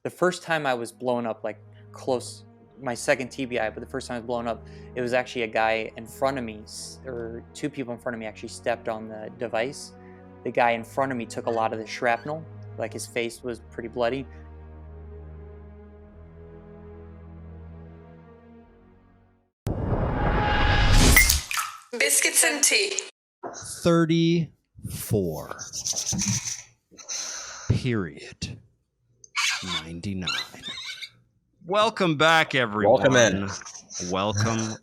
the first time I was blown up, like close, my second TBI, but the first time I was blown up, it was actually a guy in front of me, or two people in front of me actually stepped on the device. The guy in front of me took a lot of the shrapnel, like his face was pretty bloody. Biscuits and tea. 34. Period. 99. Welcome back, everyone. Welcome in.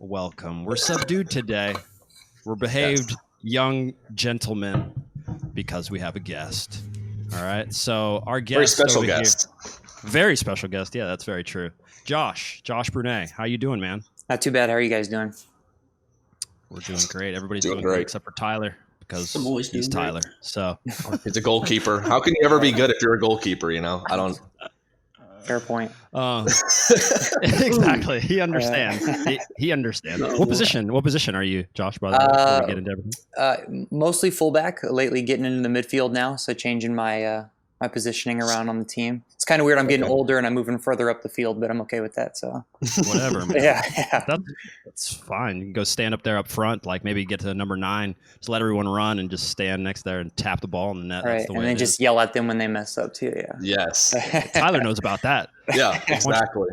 Welcome. We're subdued today. We're behaved young gentlemen because we have a guest. All right. So our guest, very special over guest. Here, very special guest. Yeah, that's very true. Josh Brunais, how you doing, man? Not too bad. How are you guys doing? We're doing great. Everybody's doing great except for Tyler because he's Tyler. Great. So he's a goalkeeper. How can you ever be good if you're a goalkeeper? You know, I don't. Fair point. Exactly. He understands. He understands. What position are you, Josh? Before we get into everything. Mostly fullback. Lately, getting into the midfield now, so changing my my positioning around on the team. It's kind of weird. I'm getting older and I'm moving further up the field, but I'm okay with that. So whatever, man. Yeah. That's fine. You can go stand up there up front, like maybe get to number 9, just let everyone run and just stand next there and tap the ball in the net. Right, That's the way and then just yell at them when they mess up too. Yeah. Yes. Tyler knows about that. Yeah, exactly.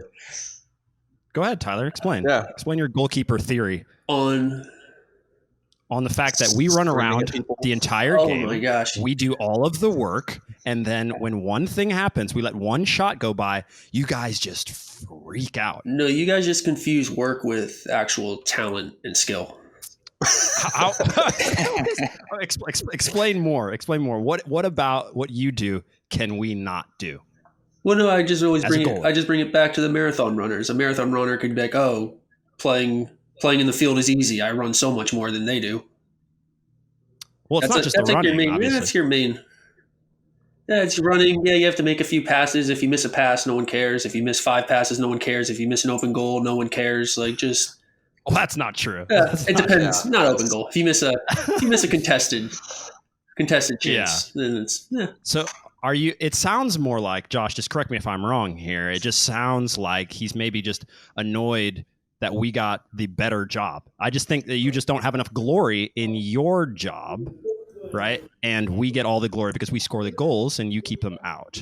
Go ahead, Tyler. Explain. Yeah. Explain your goalkeeper theory on the fact that we run around the entire game. Oh my gosh. We do all of the work, and then when one thing happens, we let one shot go by, you guys just freak out. No, you guys just confuse work with actual talent and skill. Explain more. What about what you do can we not do? Well, no, I just always bring it back to the marathon runners. A marathon runner could be like, oh, playing in the field is easy. I run so much more than they do. Well, it's not just the running, obviously. That's your main. Yeah, it's running. Yeah, you have to make a few passes. If you miss a pass, no one cares. If you miss 5 passes, no one cares. If you miss an open goal, no one cares. Like just. Well, that's not true. Yeah, it depends. Not open goal. If you miss a contested chance, then it's So are you? It sounds more like, Josh. Just correct me if I'm wrong here. It just sounds like he's maybe just annoyed that we got the better job. I just think that you just don't have enough glory in your job, right? And we get all the glory because we score the goals and you keep them out.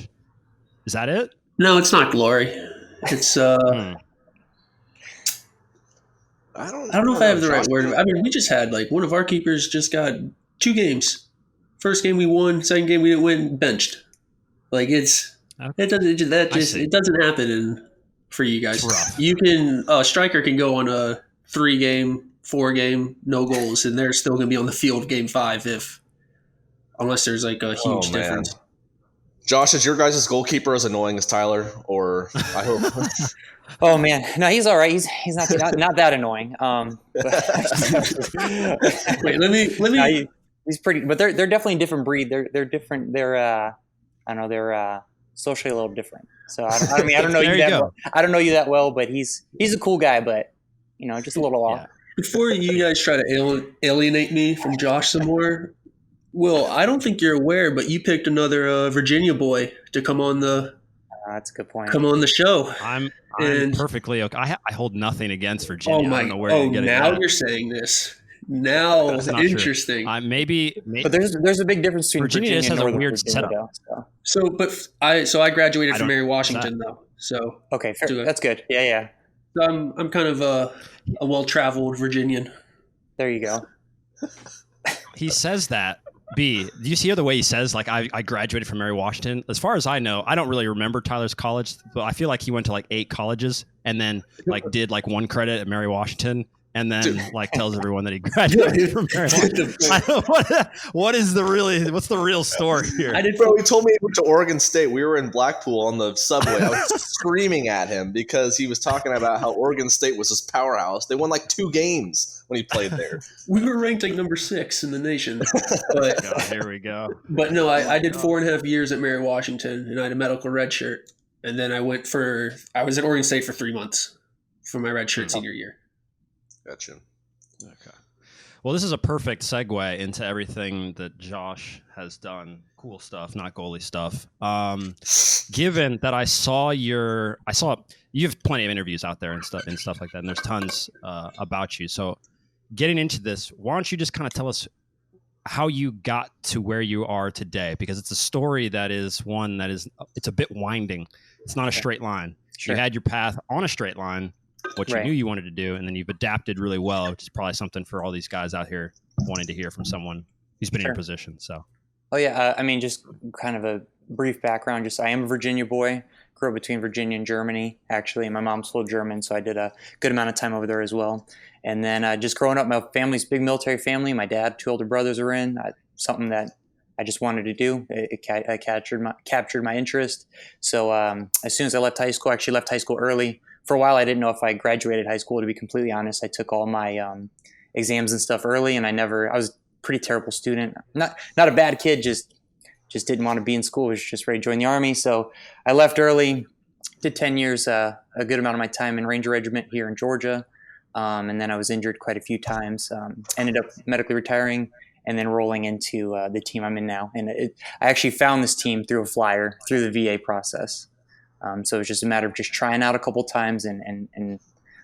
Is that it? No, it's not glory. It's I don't know if I have the right word. I mean, we just had one of our keepers just got 2 games. First game we won, second game we didn't win, benched. It doesn't happen for you guys. You can striker can go on a 3-game, 4-game, no goals, and they're still going to be on the field game 5 unless there's a huge difference. Josh, is your guys' goalkeeper as annoying as Tyler? Or I hope. Oh man, no, he's all right. He's not that annoying. Wait, let me. No, he's pretty, but they're definitely a different breed. They're different. They're socially a little different. So I don't know you that well. I don't know you that well, but he's a cool guy, but just a little off. Yeah. Before you guys try to alienate me from Josh some more, Will, I don't think you're aware, but you picked another Virginia boy to come on the. That's a good point. Come on the show. I'm perfectly okay. I hold nothing against Virginia. Oh my! I don't know where you're getting now that. you're saying this. Now it's interesting. Maybe, but there's a big difference between Virginia and has a weird Virginia, setup. I graduated from Mary Washington though. So okay, fair. That's good. Yeah. So I'm kind of a well-traveled Virginian. There you go. He says that. B, do you see the way he says, I graduated from Mary Washington? As far as I know, I don't really remember Tyler's college, but I feel like he went to 8 colleges and then did 1 credit at Mary Washington and then tells everyone that he graduated from Mary Washington. What's the real story here? Bro, he told me he went to Oregon State. We were in Blackpool on the subway. I was screaming at him because he was talking about how Oregon State was his powerhouse. They won 2 games when he played there. We were ranked number 6 in the nation. But here we go. But no, I did 4.5 years at Mary Washington, and I had a medical red shirt. And then I was at Oregon State for 3 months for my red shirt senior year. Gotcha. Okay. Well, this is a perfect segue into everything that Josh has done. Cool stuff, not goalie stuff. Given that I saw you have plenty of interviews out there and stuff like that, and there's tons about you. So getting into this, why don't you just kind of tell us how you got to where you are today? Because it's a story that is it's a bit winding. It's not a straight line. Sure. You had your path on a straight line, what you Right. knew you wanted to do, and then you've adapted really well, which is probably something for all these guys out here wanting to hear from someone who's been in your position. So, Oh yeah, I mean, just kind of a brief background. I am a Virginia boy. Grew up between Virginia and Germany, actually. My mom's full German, so I did a good amount of time over there as well. And then just growing up, my family's a big military family. My dad, 2 older brothers are in. Something that I just wanted to do. It captured my interest. So as soon as I left high school, I actually left high school early. For a while, I didn't know if I graduated high school, to be completely honest. I took all my exams and stuff early, and I was a pretty terrible student. Not a bad kid, just didn't want to be in school. I was just ready to join the Army. So I left early, did 10 years, a good amount of my time in Ranger Regiment here in Georgia. And then I was injured quite a few times, ended up medically retiring, and then rolling into the team I'm in now. And I actually found this team through a flyer, through the VA process. So it was just a matter of just trying out a couple times, and I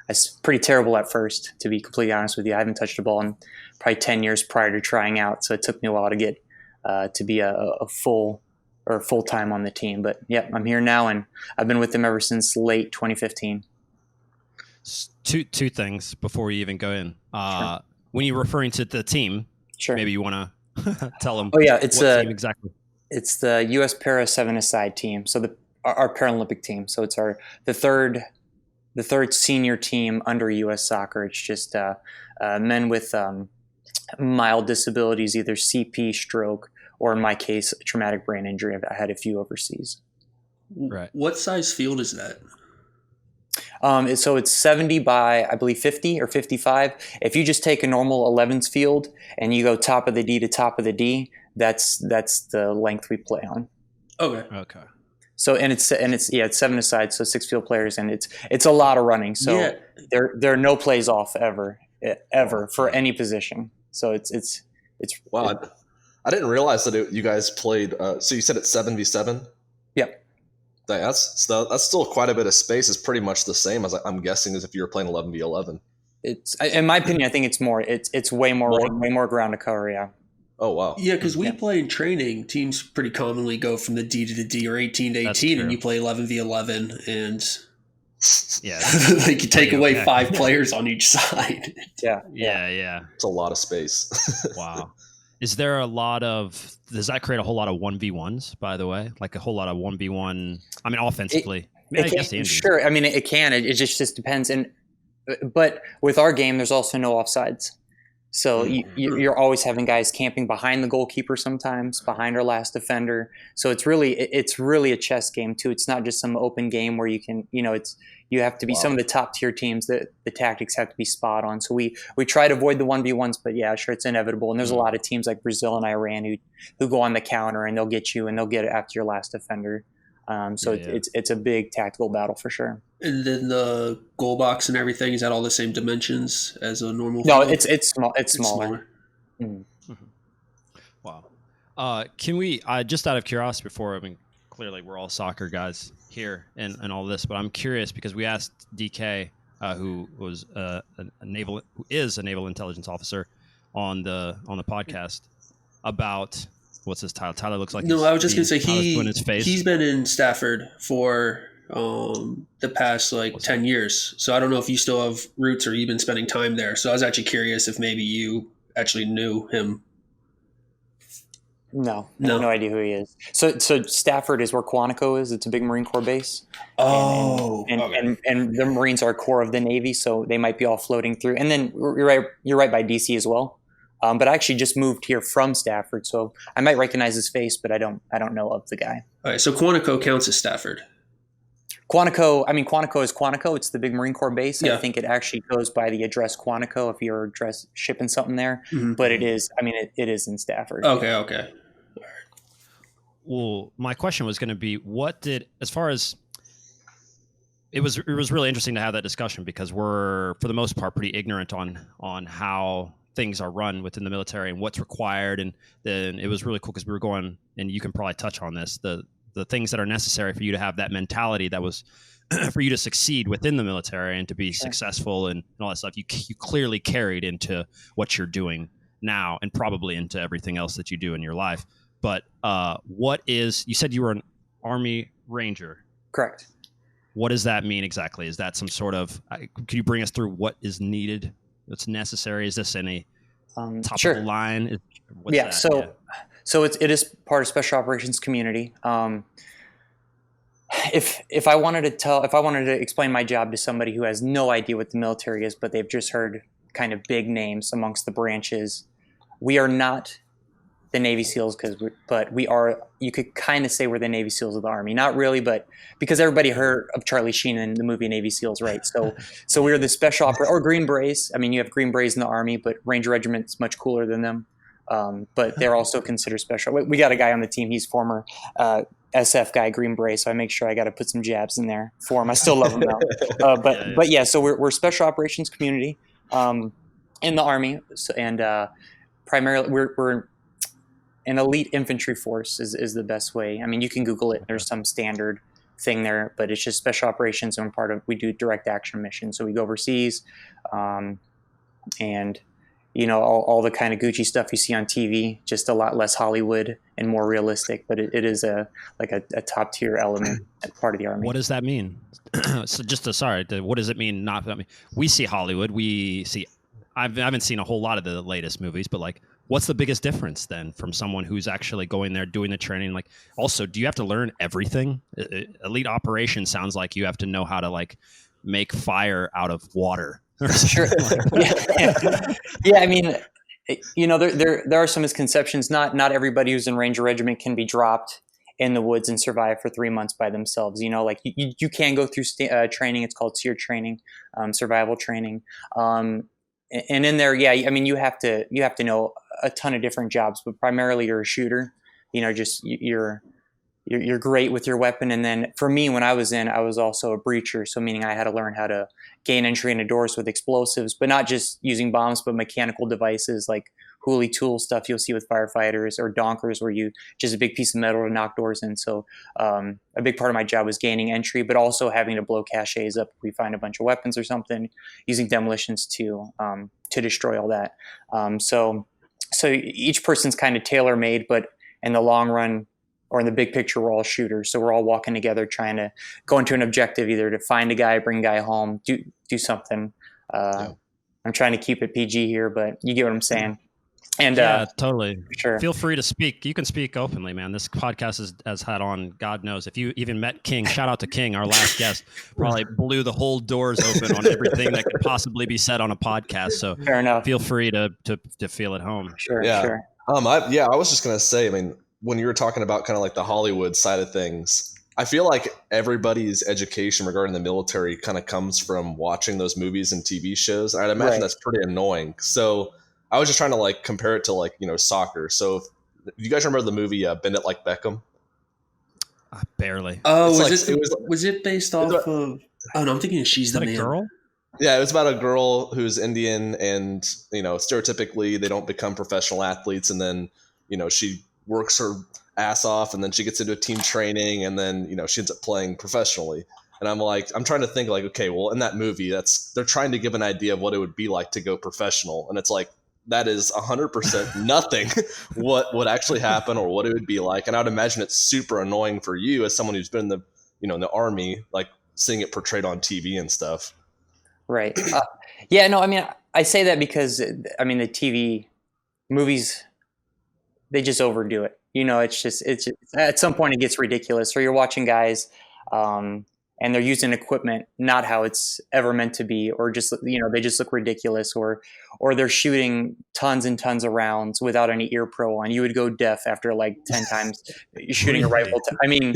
was pretty terrible at first, to be completely honest with you. I haven't touched a ball in probably 10 years prior to trying out, so it took me a while to get to be a full-time on the team. But yeah, I'm here now, and I've been with them ever since late 2015. Two things before we even go in. Sure. When you're referring to the team, Sure. maybe you want to tell them. Oh yeah, it's what team exactly. It's the U.S. Para 7-a-side team. So our Paralympic team. So it's the third senior team under U.S. Soccer. It's just men with mild disabilities, either CP, stroke, or in my case, a traumatic brain injury. I had a few overseas. Right. What size field is that? So it's 70 by, I believe, 50 or 55. If you just take a normal 11s field and you go top of the D to top of the D, that's the length we play on. Okay. So it's 7-a-side, so 6 field players, and it's a lot of running. So there are no plays off ever for any position. So it's Wow. I didn't realize that you guys played. So you said it's 7v7. Yep. That's still quite a bit of space. It's pretty much the same as I'm guessing as if you were playing 11v11. It's, in my opinion, I think it's more. It's way more ground to cover. Yeah. Oh wow. Yeah, because we play in training. Teams pretty commonly go from the D to the D or 18 to 18, and you play 11v11, and like you take away 5 players on each side. Yeah. It's a lot of space. Wow. Is there does that create a whole lot of 1v1s, by the way? Like a whole lot of 1v1, I mean, offensively? Sure. I mean, it can. It just depends. But with our game, there's also no offsides. So you're always having guys camping behind the goalkeeper sometimes, behind our last defender. So it's really a chess game too. It's not just some open game where you can, you have to be some of the top tier teams that the tactics have to be spot on. So we try to avoid the 1v1s, but yeah, sure, it's inevitable. And there's a lot of teams like Brazil and Iran who go on the counter and they'll get you and they'll get it after your last defender. It's a big tactical battle for sure. And then the goal box and everything, is that all the same dimensions as a normal No, field? it's small. It's smaller. Mm-hmm. Wow. Can we, just out of curiosity clearly we're all soccer guys here and all this, but I'm curious because we asked DK, who is a naval intelligence officer on the podcast about what's his title. Tyler looks like I was just going to say he's been in Stafford for the past 10 years. So I don't know if you still have roots or you've been spending time there. So I was actually curious if maybe you actually knew him. No, I have no idea who he is. So Stafford is where Quantico is. It's a big Marine Corps base. Oh, and the Marines are core of the Navy, so they might be all floating through. And then you're right by DC as well. But I actually just moved here from Stafford, so I might recognize his face, but I don't know of the guy. All right, so Quantico counts as Stafford. Quantico is Quantico. It's the big Marine Corps base. Yeah. I think it actually goes by the address Quantico if you're shipping something there. Mm-hmm. But it is in Stafford. Okay. Well, my question was going to be, as far as it was really interesting to have that discussion because we're, for the most part, pretty ignorant on how things are run within the military and what's required. And then it was really cool because we were going, and you can probably touch on this, the things that are necessary for you to have that mentality that was for you to succeed within the military and to be successful and all that stuff. You clearly carried into what you're doing now and probably into everything else that you do in your life. But you said you were an Army Ranger. Correct. What does that mean exactly? Is that some sort of, could you bring us through what is needed? What's necessary? Is this any top of the line? So it is part of Special Operations community. If I wanted to explain my job to somebody who has no idea what the military is, but they've just heard kind of big names amongst the branches, we are not the Navy SEALs, but we are. You could kind of say we're the Navy SEALs of the Army, not really, but because everybody heard of Charlie Sheen in the movie Navy SEALs, right? So we're the special or Green Berets. I mean, you have Green Berets in the Army, but Ranger Regiment's much cooler than them. But they're also considered special. We got a guy on the team. He's former SF guy, Green Beret. So I make sure I got to put some jabs in there for him. I still love him though. But yeah. So we're Special Operations community in the Army, and primarily we're an elite infantry force is the best way. I mean, you can Google it. There's some standard thing there, but it's just Special Operations, and we do direct action missions. So we go overseas, and all the kind of Gucci stuff you see on TV, just a lot less Hollywood and more realistic. But it is a top tier element part of the Army. What does that mean? So what does it mean? We see Hollywood. I haven't seen a whole lot of the latest movies, but like, what's the biggest difference then from someone who's actually going there doing the training? Like, also, do you have to learn everything? Elite operations sounds like you have to know how to like make fire out of water. Sure. Yeah. I mean, there are some misconceptions. Not everybody who's in Ranger Regiment can be dropped in the woods and survive for 3 months by themselves. Like you can go through training. It's called SEER training, survival training. And in there, yeah, I mean, you have to know a ton of different jobs, but primarily you're a shooter. Just you're great with your weapon. And then for me, when I was also a breacher. So meaning I had to learn how to gain entry into doors with explosives, but not just using bombs, but mechanical devices like hooly tool stuff you'll see with firefighters, or donkers, where you just a big piece of metal to knock doors in. So a big part of my job was gaining entry, but also having to blow caches up if we find a bunch of weapons or something, using demolitions to destroy all that. So each person's kind of tailor-made, but in the long run, or in the big picture, we're all shooters. So we're all walking together, trying to go into an objective, either to find a guy, bring a guy home, do something. I'm trying to keep it PG here, but you get what I'm saying. And yeah, totally. Sure. Feel free to speak. You can speak openly, man. This podcast has had on, God knows, if you even met King, shout out to King, our last guest, probably blew the whole doors open on everything that could possibly be said on a podcast. So fair enough. Feel free to feel at home. Sure. Yeah. Sure. I was just gonna say, I mean, when you were talking about kind of like the Hollywood side of things, I feel like everybody's education regarding the military kind of comes from watching those movies and TV shows. And I'd imagine that's pretty annoying. So I was just trying to like compare it to like, soccer. So you guys remember the movie Bend It Like Beckham? Barely. Oh, was it based off of? Oh no, I'm thinking She's the Man. A girl? Yeah, it was about a girl who's Indian, and stereotypically they don't become professional athletes, and then she works her ass off, and then she gets into a team training, and then she ends up playing professionally. And I'm trying to think like, okay, well, in that movie, they're trying to give an idea of what it would be like to go professional, and it's like, that is 100% nothing what would actually happen or what it would be like. And I would imagine it's super annoying for you as someone who's been in the in the Army, like seeing it portrayed on TV and stuff. Right. Yeah, no, I mean, I say that because, I mean, the TV movies, they just overdo it. It's just at some point it gets ridiculous. Or you're watching guys and they're using equipment not how it's ever meant to be, or just they just look ridiculous, or they're shooting tons and tons of rounds without any ear pro on. You would go deaf after like 10 times shooting a rifle. I mean,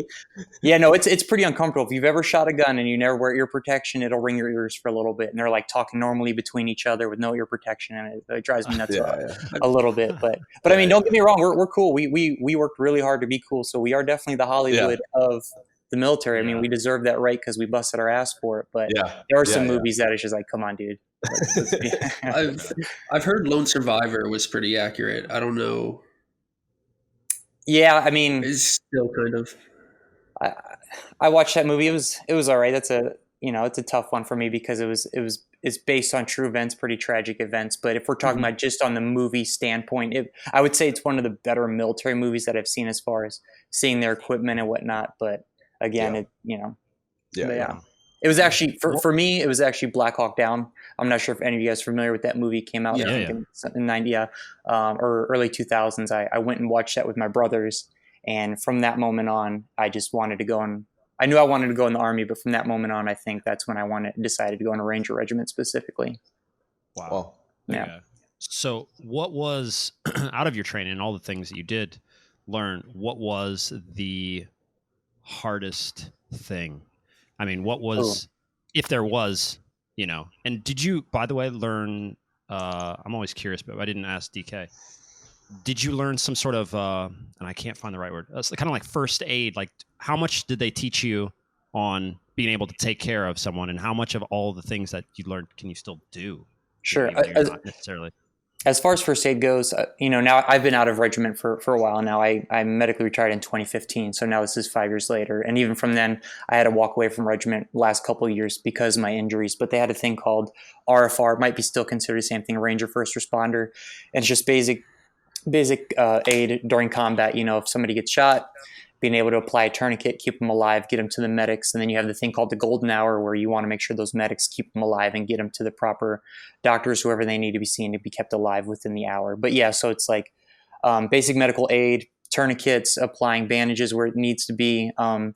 yeah, no, it's pretty uncomfortable. If you've ever shot a gun and you never wear ear protection, it'll ring your ears for a little bit, and they're like talking normally between each other with no ear protection, and it drives me nuts a little bit. But I mean, don't get me wrong, we're cool. We worked really hard to be cool, so we are definitely the Hollywood of the military. I mean, we deserve that right because we busted our ass for it. But there are some movies that it's just like, come on, dude. I've heard Lone Survivor was pretty accurate. I don't know. Yeah, I mean, It's still kind of. I watched that movie. It was all right. That's a it's a tough one for me because it's based on true events, pretty tragic events. But if we're talking about just on the movie standpoint, I would say it's one of the better military movies that I've seen as far as seeing their equipment and whatnot. But again, it was actually for me. It was actually Black Hawk Down. I'm not sure if any of you guys are familiar with that movie. It came out in 90 or early 2000s. I went and watched that with my brothers, and from that moment on, I just wanted to go, and I knew I wanted to go in the Army. But from that moment on, I think that's when I decided to go in a Ranger regiment specifically. Wow. Yeah. So, what was out of your training and all the things that you did learn? What was the hardest thing? I mean, what was, if there was, and did you, by the way, learn, I'm always curious, but I didn't ask DK. Did you learn some sort of, and I can't find the right word, kind of like first aid? Like, how much did they teach you on being able to take care of someone, and how much of all the things that you learned can you still do? Sure. Not necessarily. As far as first aid goes, now I've been out of regiment for a while now. I'm medically retired in 2015, so now this is 5 years later. And even from then, I had to walk away from regiment the last couple of years because of my injuries. But they had a thing called RFR, might be still considered the same thing, Ranger First Responder. And it's just basic aid during combat. If somebody gets shot, being able to apply a tourniquet, keep them alive, get them to the medics. And then you have the thing called the golden hour where you want to make sure those medics keep them alive and get them to the proper doctors, whoever they need to be seen to be kept alive within the hour. But yeah, so it's like basic medical aid, tourniquets, applying bandages where it needs to be, and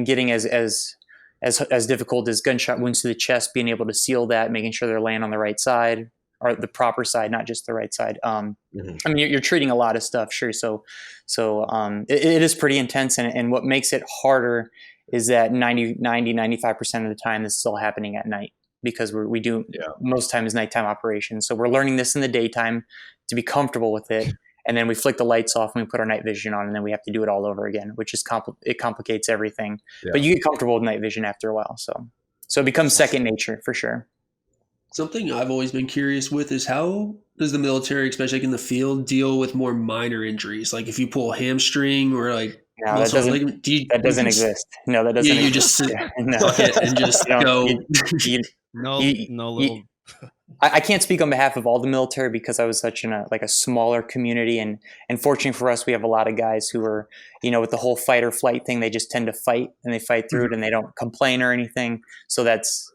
getting as difficult as gunshot wounds to the chest, being able to seal that, making sure they're laying on the right side, or the proper side, not just the right side. I mean, you're treating a lot of stuff, sure. So it is pretty intense. And what makes it harder is that 95% of the time, this is all happening at night because we do most time is nighttime operations. So we're learning this in the daytime to be comfortable with it. And then we flick the lights off and we put our night vision on, and then we have to do it all over again, which is it complicates everything. Yeah. But you get comfortable with night vision after a while. So it becomes second nature for sure. Something I've always been curious with is how does the military, especially in the field, deal with more minor injuries? Like if you pull a hamstring or like that doesn't exist. No, that doesn't. You just sit and just go. I can't speak on behalf of all the military because I was such in a smaller community, and fortunately for us, we have a lot of guys who are, with the whole fight or flight thing, they just tend to fight and they fight through it and they don't complain or anything. So that's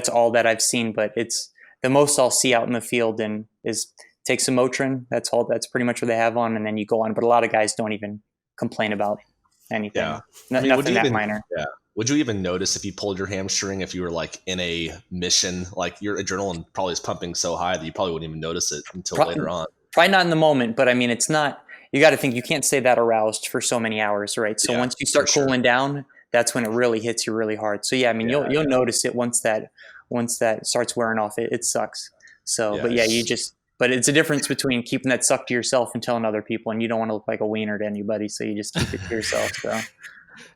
all that I've seen, but it's the most I'll see out in the field and is take some Motrin. That's pretty much what they have on, and then you go on. But a lot of guys don't even complain about anything. Yeah. Nothing that minor. Yeah. Would you even notice if you pulled your hamstring if you were like in a mission, like your adrenaline probably is pumping so high that you probably wouldn't even notice it until later on? Probably not in the moment, but I mean, it's not. You got to think you can't stay that aroused for so many hours, right? So once you start cooling down, that's when it really hits you really hard. So yeah, I mean, you'll notice it once that starts wearing off. It sucks. So, but yeah, but it's a difference between keeping that suck to yourself and telling other people, and you don't want to look like a wiener to anybody, so you just keep it to yourself. So.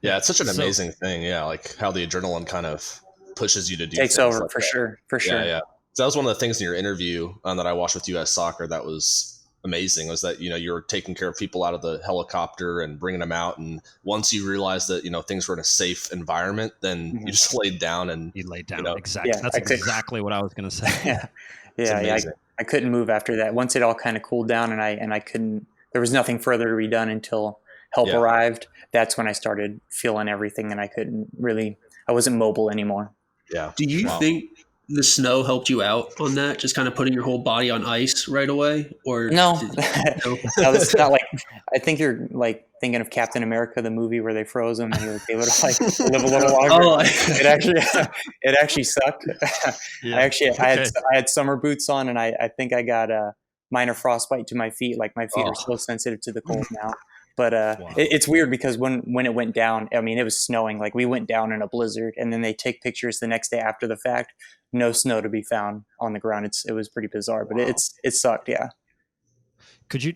Yeah, it's such an amazing thing. Yeah, like how the adrenaline kind of pushes you to do takes over like for that. For sure. Yeah. So that was one of the things in your interview that I watched with US Soccer that was amazing, was that you were taking care of people out of the helicopter and bringing them out, and once you realized that things were in a safe environment, then you just laid down and you laid down. Exactly. Yeah, that's exactly what I was going to say. Yeah. I couldn't move after that. Once it all kind of cooled down, and I couldn't. There was nothing further to be done until help arrived. That's when I started feeling everything, and I wasn't mobile anymore. Yeah. Do you think the snow helped you out on that? Just kind of putting your whole body on ice right away? Or no, it's not like, I think you're like thinking of Captain America, the movie where they froze him and he was able to live a little longer. It actually sucked. Yeah. I had summer boots on, and I think I got a minor frostbite to my feet. Like my feet are so sensitive to the cold now. But it's weird because when it went down, I mean, it was snowing. Like we went down in a blizzard, and then they take pictures the next day after the fact. No snow to be found on the ground. It was pretty bizarre, but it sucked. Yeah.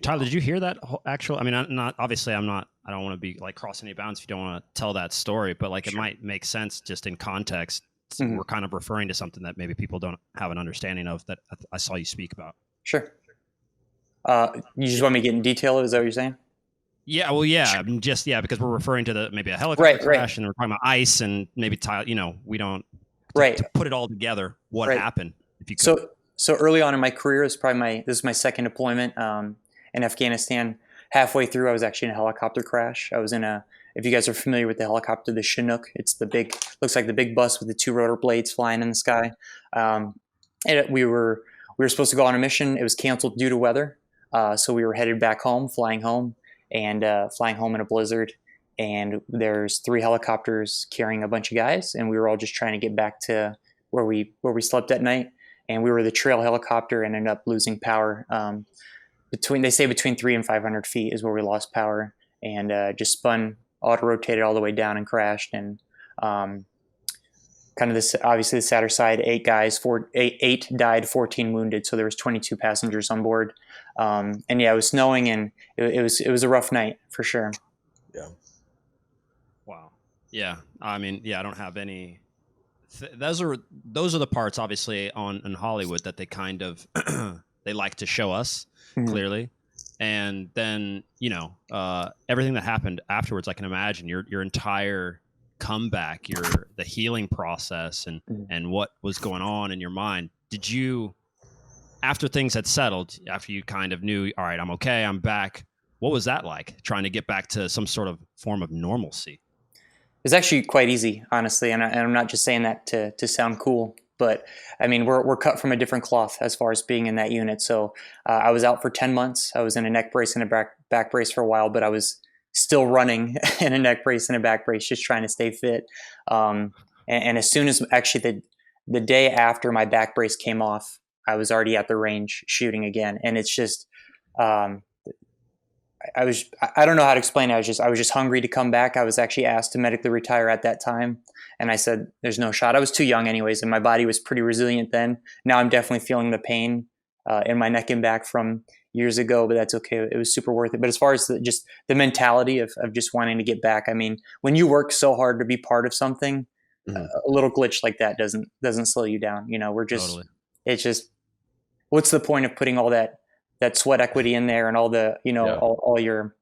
Tyler, did you hear that actual? I mean, I don't want to be like crossing any bounds if you don't want to tell that story, but like it might make sense just in context. we're kind of referring to something that maybe people don't have an understanding of that I saw you speak about. Sure. You just want me to get in detail? Is that what you're saying? Yeah, well, yeah, because we're referring to maybe a helicopter crash, and we're talking about ice, and maybe we don't to put it all together. What happened? If you could. So early on in my career, this is my second deployment in Afghanistan. Halfway through, I was actually in a helicopter crash. I was in if you guys are familiar with the helicopter, the Chinook, it's looks like the big bus with the 2 rotor blades flying in the sky. And we were supposed to go on a mission. It was canceled due to weather. So we were headed back home, flying home in a blizzard. And there's 3 helicopters carrying a bunch of guys, and we were all just trying to get back to where we slept at night. And we were the trail helicopter and ended up losing power. They say between 300 and 500 feet is where we lost power, and just spun, auto-rotated all the way down and crashed. And kind of this, obviously the sadder side, 8 guys, 8 died, 14 wounded. So there was 22 passengers on board. And yeah, it was snowing, and it was a rough night for sure. Yeah. Wow. Yeah. I mean, yeah, I don't have any. Those are the parts, obviously, in Hollywood that they kind of they like to show us clearly, and then everything that happened afterwards. I can imagine your entire comeback, the healing process, and what was going on in your mind. Did you, after things had settled, after you kind of knew, all right, I'm okay, I'm back. What was that like, trying to get back to some sort of form of normalcy? It's actually quite easy, honestly, and I'm not just saying that to sound cool, but I mean we're cut from a different cloth as far as being in that unit. So I was out for 10 months. I was in a neck brace and a back brace for a while, but I was still running in a neck brace and a back brace, just trying to stay fit. And as soon as actually the day after my back brace came off, I was already at the range shooting again, and it's just. I don't know how to explain it. I was just hungry to come back. I was actually asked to medically retire at that time. And I said, there's no shot. I was too young anyways, and my body was pretty resilient then. Now I'm definitely feeling the pain in my neck and back from years ago, but that's okay. It was super worth it. But as far as just the mentality of just wanting to get back, I mean, when you work so hard to be part of something, a little glitch like that doesn't slow you down. We're just, totally. It's just, what's the point of putting all that sweat equity in there and all the, all your,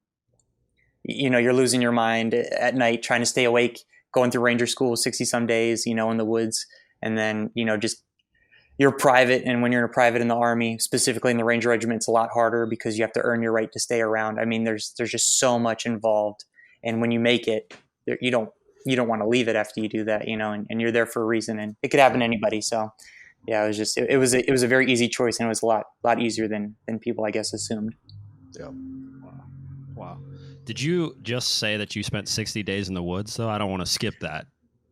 you're losing your mind at night trying to stay awake, going through Ranger school 60 some days, in the woods. And then, just you're private. And when you're in a private in the Army, specifically in the Ranger Regiment, it's a lot harder because you have to earn your right to stay around. I mean, there's just so much involved. And when you make it, you don't want to leave it after you do that, and you're there for a reason, and it could happen to anybody. So yeah, it was a very easy choice, and it was a lot easier than people, I guess, assumed. Yeah. Wow. Did you just say that you spent 60 days in the woods, though? I don't want to skip that.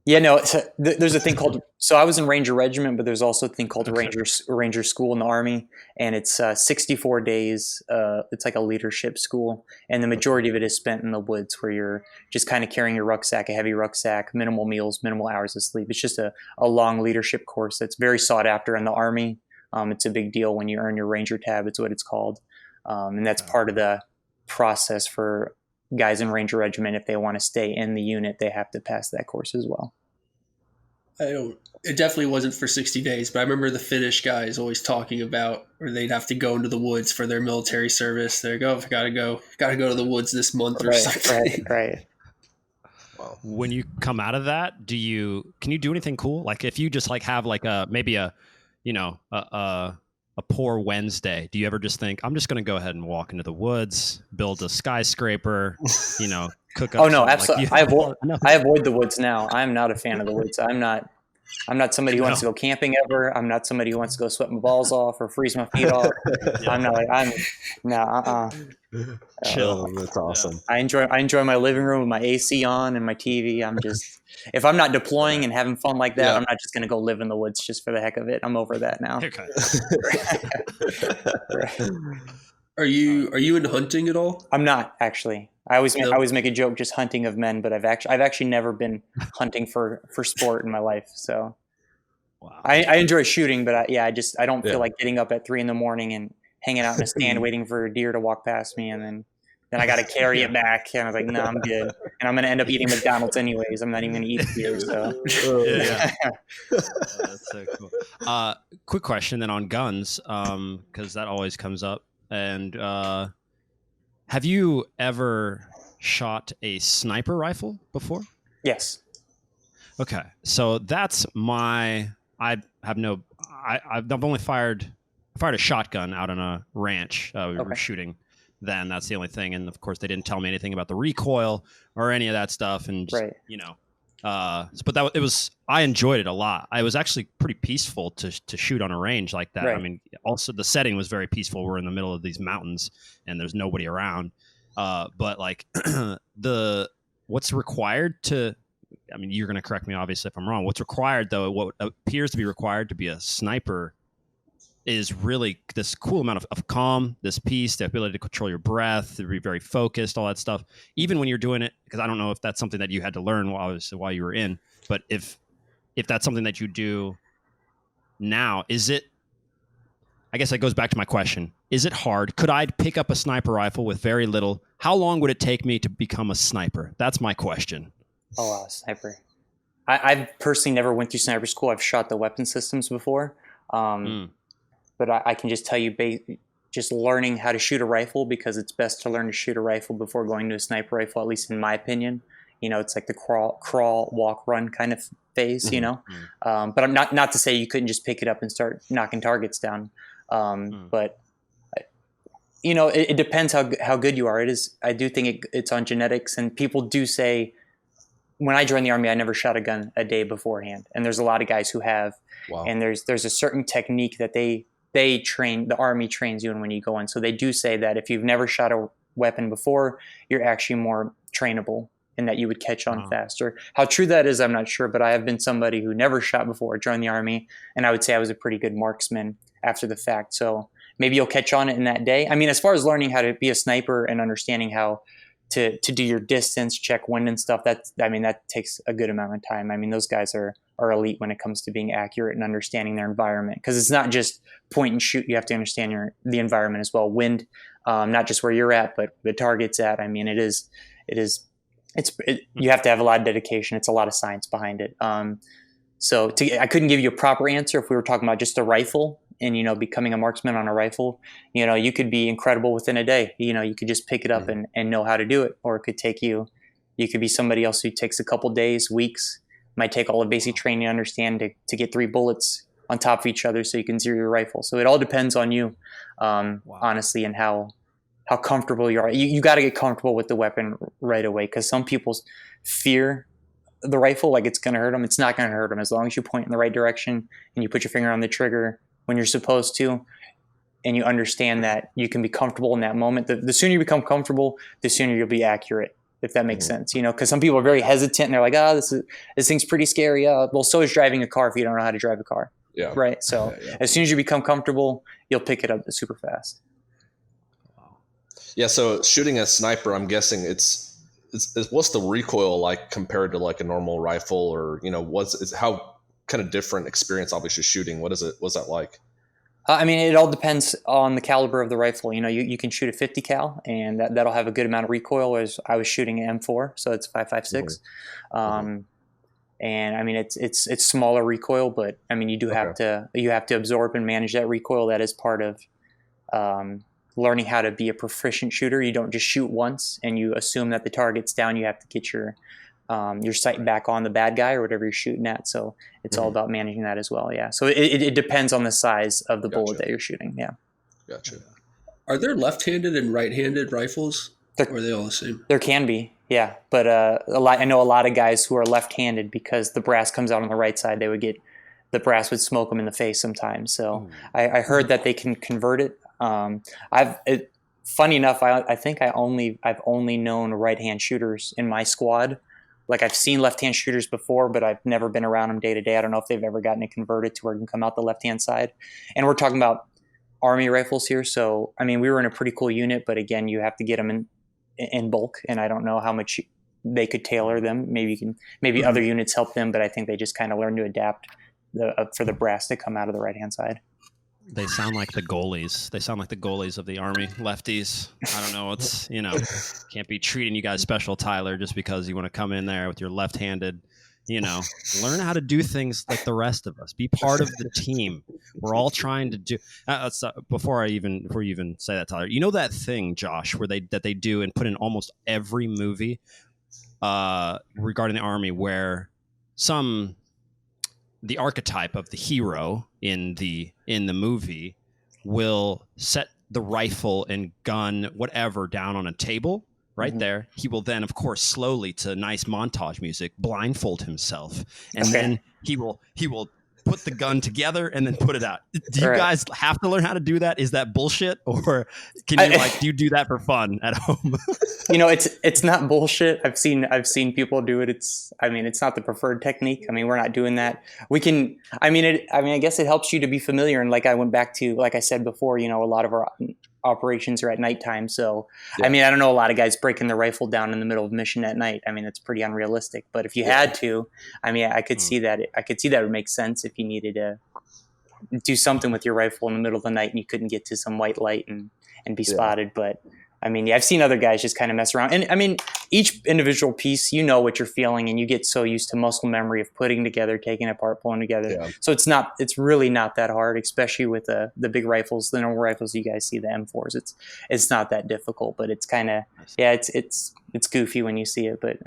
Yeah, no. There's a thing called. So I was in Ranger Regiment, but there's also a thing called Ranger School in the Army, and it's 64 days. It's like a leadership school, and the majority of it is spent in the woods, where you're just kind of carrying your rucksack, a heavy rucksack, minimal meals, minimal hours of sleep. It's just a long leadership course that's very sought after in the Army. It's a big deal when you earn your Ranger tab. It's what it's called, and that's part of the process for guys in Ranger Regiment. If they want to stay in the unit, they have to pass that course as well. It definitely wasn't for 60 days, but I remember the Finnish guys always talking about where they'd have to go into the woods for their military service. They're like, I gotta go to the woods this month or something. Right. Wow. When you come out of that, can you do anything cool? Like if you just have maybe a poor Wednesday, do you ever just think, I'm just going to go ahead and walk into the woods, build a skyscraper, cook up? Oh no, absolutely. I avoid the woods now. I'm not a fan of the woods. I'm not somebody who wants to go camping ever. I'm not somebody who wants to go sweat my balls off or freeze my feet off. Chill. That's awesome. I enjoy my living room with my AC on and my TV. I'm just, if I'm not deploying and having fun like that, I'm not just going to go live in the woods just for the heck of it. I'm over that now. Okay. Are you into hunting at all? I'm not, actually. I always make a joke just hunting of men, but I've actually never been hunting for sport in my life. So wow. I enjoy shooting, but I don't feel like getting up at 3 a.m. and hanging out in a stand waiting for a deer to walk past me and Then I got to carry it back. And I was like, no, I'm good. And I'm going to end up eating McDonald's anyways. I'm not even going to eat here. So That's so cool. Quick question then on guns, because that always comes up. And have you ever shot a sniper rifle before? Yes. Okay, so that's my. I've only fired a shotgun out on a ranch. We were shooting then. That's the only thing. And of course, they didn't tell me anything about the recoil or any of that stuff. And just, but it was. I enjoyed it a lot. I was actually pretty peaceful to shoot on a range like that. Right. I mean, also the setting was very peaceful. We're in the middle of these mountains and there's nobody around. But like what's required to. I mean, you're going to correct me, obviously, if I'm wrong. What's required, though, what appears to be required to be a sniper is really this cool amount of calm, this peace, the ability to control your breath, to be very focused, all that stuff. Even when you're doing it, because I don't know if that's something that you had to learn while you were in, but if that's something that you do now, is it, I guess that goes back to my question. Is it hard? Could I pick up a sniper rifle with very little? How long would it take me to become a sniper? That's my question. Oh, sniper. I've personally never went through sniper school. I've shot the weapon systems before. But I can just tell you, just learning how to shoot a rifle, because it's best to learn to shoot a rifle before going to a sniper rifle, at least in my opinion. It's like the crawl, walk, run kind of phase, But I'm not to say you couldn't just pick it up and start knocking targets down. But, it depends how good you are. I do think it's on genetics, and people do say, when I joined the Army, I never shot a gun a day beforehand. And there's a lot of guys who have. Wow. And there's a certain technique that the Army trains you in when you go in. So they do say that if you've never shot a weapon before, you're actually more trainable and that you would catch on faster. How true that is, I'm not sure, but I have been somebody who never shot before, joined the Army, and I would say I was a pretty good marksman after the fact. So maybe you'll catch on it in that day. I mean, as far as learning how to be a sniper and understanding how to do your distance, check wind and stuff, that takes a good amount of time. I mean, those guys are elite when it comes to being accurate and understanding their environment, because it's not just point and shoot. You have to understand the environment as well. Wind, not just where you're at, but the target's at. I mean, you have to have a lot of dedication. It's a lot of science behind it. I couldn't give you a proper answer if we were talking about just a rifle and, becoming a marksman on a rifle. You could be incredible within a day. You could just pick it up and know how to do it, or it could take you could be somebody else who takes a couple days, weeks, might take all the basic training to understand to get 3 bullets on top of each other so you can zero your rifle. So it all depends on you, honestly, and how comfortable you are. You got to get comfortable with the weapon right away, because some people fear the rifle like it's going to hurt them. It's not going to hurt them as long as you point in the right direction and you put your finger on the trigger when you're supposed to, and you understand that you can be comfortable in that moment. The sooner you become comfortable, the sooner you'll be accurate, if that makes sense. Because some people are very hesitant and they're like, this thing's pretty scary. Well, so is driving a car if you don't know how to drive a car. Yeah. Right. So as soon as you become comfortable, you'll pick it up super fast. Wow. Yeah. So shooting a sniper, I'm guessing it's what's the recoil like compared to like a normal rifle, or how kind of different experience obviously shooting? What's that like? I mean, it all depends on the caliber of the rifle. You can shoot a 50 cal and that'll have a good amount of recoil, whereas I was shooting an M4, so it's 5.56. And I mean, it's smaller recoil, but I mean, you have to absorb and manage that recoil. That is part of learning how to be a proficient shooter. You don't just shoot once and you assume that the target's down. You have to get your sight back on the bad guy or whatever you're shooting at. So it's all about managing that as well. Yeah. So it depends on the size of the bullet that you're shooting. Yeah. Gotcha. Are there left-handed and right-handed rifles? Or are they all the same? There can be. Yeah. But I know a lot of guys who are left-handed because the brass comes out on the right side. The brass would smoke them in the face sometimes. So I heard that they can convert it. Funny enough, I think I've only known right-hand shooters in my squad. Like I've seen left-hand shooters before, but I've never been around them day to day. I don't know if they've ever gotten it converted to where it can come out the left-hand side. And we're talking about Army rifles here. So, I mean, we were in a pretty cool unit, but again, you have to get them in bulk. And I don't know how much they could tailor them. Maybe other units help them, but I think they just kind of learn to adapt for the brass to come out of the right-hand side. They sound like the goalies. They sound like the goalies of the Army, lefties. I don't know. It's, can't be treating you guys special, Tyler, just because you want to come in there with your left-handed, learn how to do things like the rest of us. Be part of the team. We're all trying to do. Before you even say that, Tyler, that thing, Josh, where they do and put in almost every movie regarding the Army, where the archetype of the hero in the movie will set the rifle and gun, whatever, down on a table right there. He will then, of course, slowly, to nice montage music, blindfold himself, and then he will put the gun together and then put it out. Do you guys have to learn how to do that? Is that bullshit, or can you do you do that for fun at home? It's not bullshit. I've seen people do it. It's not the preferred technique. We're not doing that. We can. I guess it helps you to be familiar. And like I said before, a lot of our operations are at nighttime. So, I don't know a lot of guys breaking their rifle down in the middle of mission at night. It's pretty unrealistic. But if you had to, I could see that. I could see that would make sense if you needed to do something with your rifle in the middle of the night and you couldn't get to some white light and be spotted. But I've seen other guys just kind of mess around. And each individual piece, what you're feeling, and you get so used to muscle memory of putting together, taking apart, pulling together. Yeah. So it's really not that hard, especially with the big rifles, the normal rifles you guys see, the M4s. It's not that difficult, but it's kind of, it's goofy when you see it. But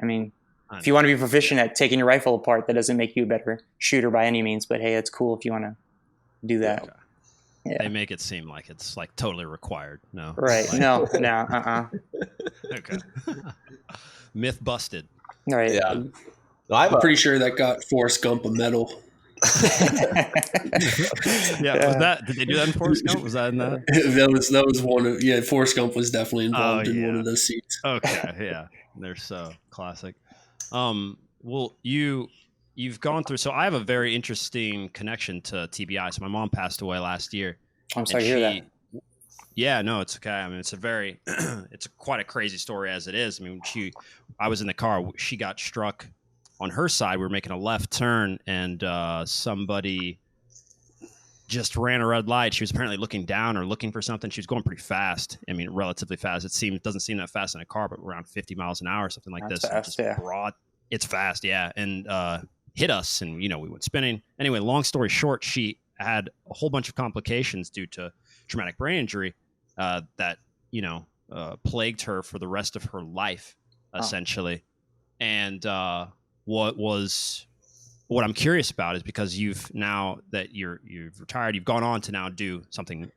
if you want to be proficient at taking your rifle apart, that doesn't make you a better shooter by any means. But hey, it's cool if you want to do that. Okay. Yeah. They make it seem like it's like totally required. No. Right. No. Okay. Myth busted. Right. Yeah. I'm pretty sure that got Forrest Gump a medal. Did they do that in Forrest Gump? Was that in that? that was one of Forrest Gump was definitely involved in one of those scenes. Okay, yeah. They're so classic. Well, you've gone through. So I have a very interesting connection to TBI. So my mom passed away last year. I'm sorry to hear that. Yeah, no, it's okay. It's it's quite a crazy story as it is. I was in the car. She got struck on her side. We were making a left turn, and somebody just ran a red light. She was apparently looking down or looking for something. She was going pretty fast. Relatively fast. Doesn't seem that fast in a car, but around 50 miles an hour, something like That's this. fast, just broad. It's fast, yeah. And hit us, and we went spinning. Anyway, long story short, she had a whole bunch of complications due to traumatic brain injury that plagued her for the rest of her life, essentially. And what I'm curious about is, because you've retired, you've gone on to now do something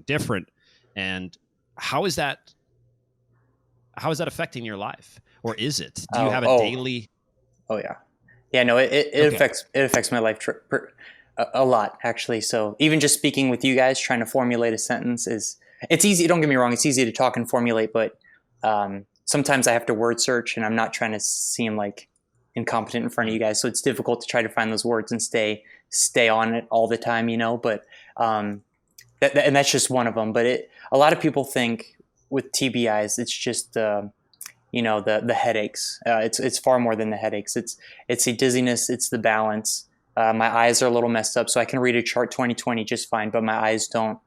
different, and how is that affecting your life, or is it? Do you have a daily? Oh yeah. No, it affects my life a lot, actually. So even just speaking with you guys, trying to formulate a sentence it's easy. Don't get me wrong; it's easy to talk and formulate, but sometimes I have to word search, and I'm not trying to seem like incompetent in front of you guys. So it's difficult to try to find those words and stay on it all the time, But and that's just one of them. But a lot of people think with TBIs, it's just the headaches. It's far more than the headaches. It's the dizziness. It's the balance. My eyes are a little messed up, so I can read a chart 20/20 just fine, but my eyes don't.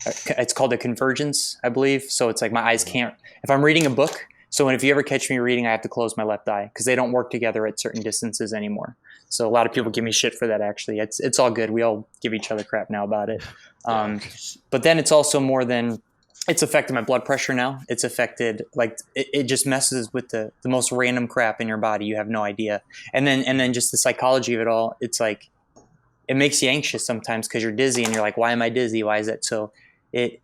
It's called a convergence, I believe. So it's like my eyes can't. If I'm reading a book, if you ever catch me reading, I have to close my left eye because they don't work together at certain distances anymore. So a lot of people give me shit for that. Actually, it's all good. We all give each other crap now about it. But then it's also more than. It's affected my blood pressure now. It's affected, it just messes with the most random crap in your body. You have no idea. And then just the psychology of it all. It's like, it makes you anxious sometimes because you're dizzy and you're like, why am I dizzy? Why is that? So it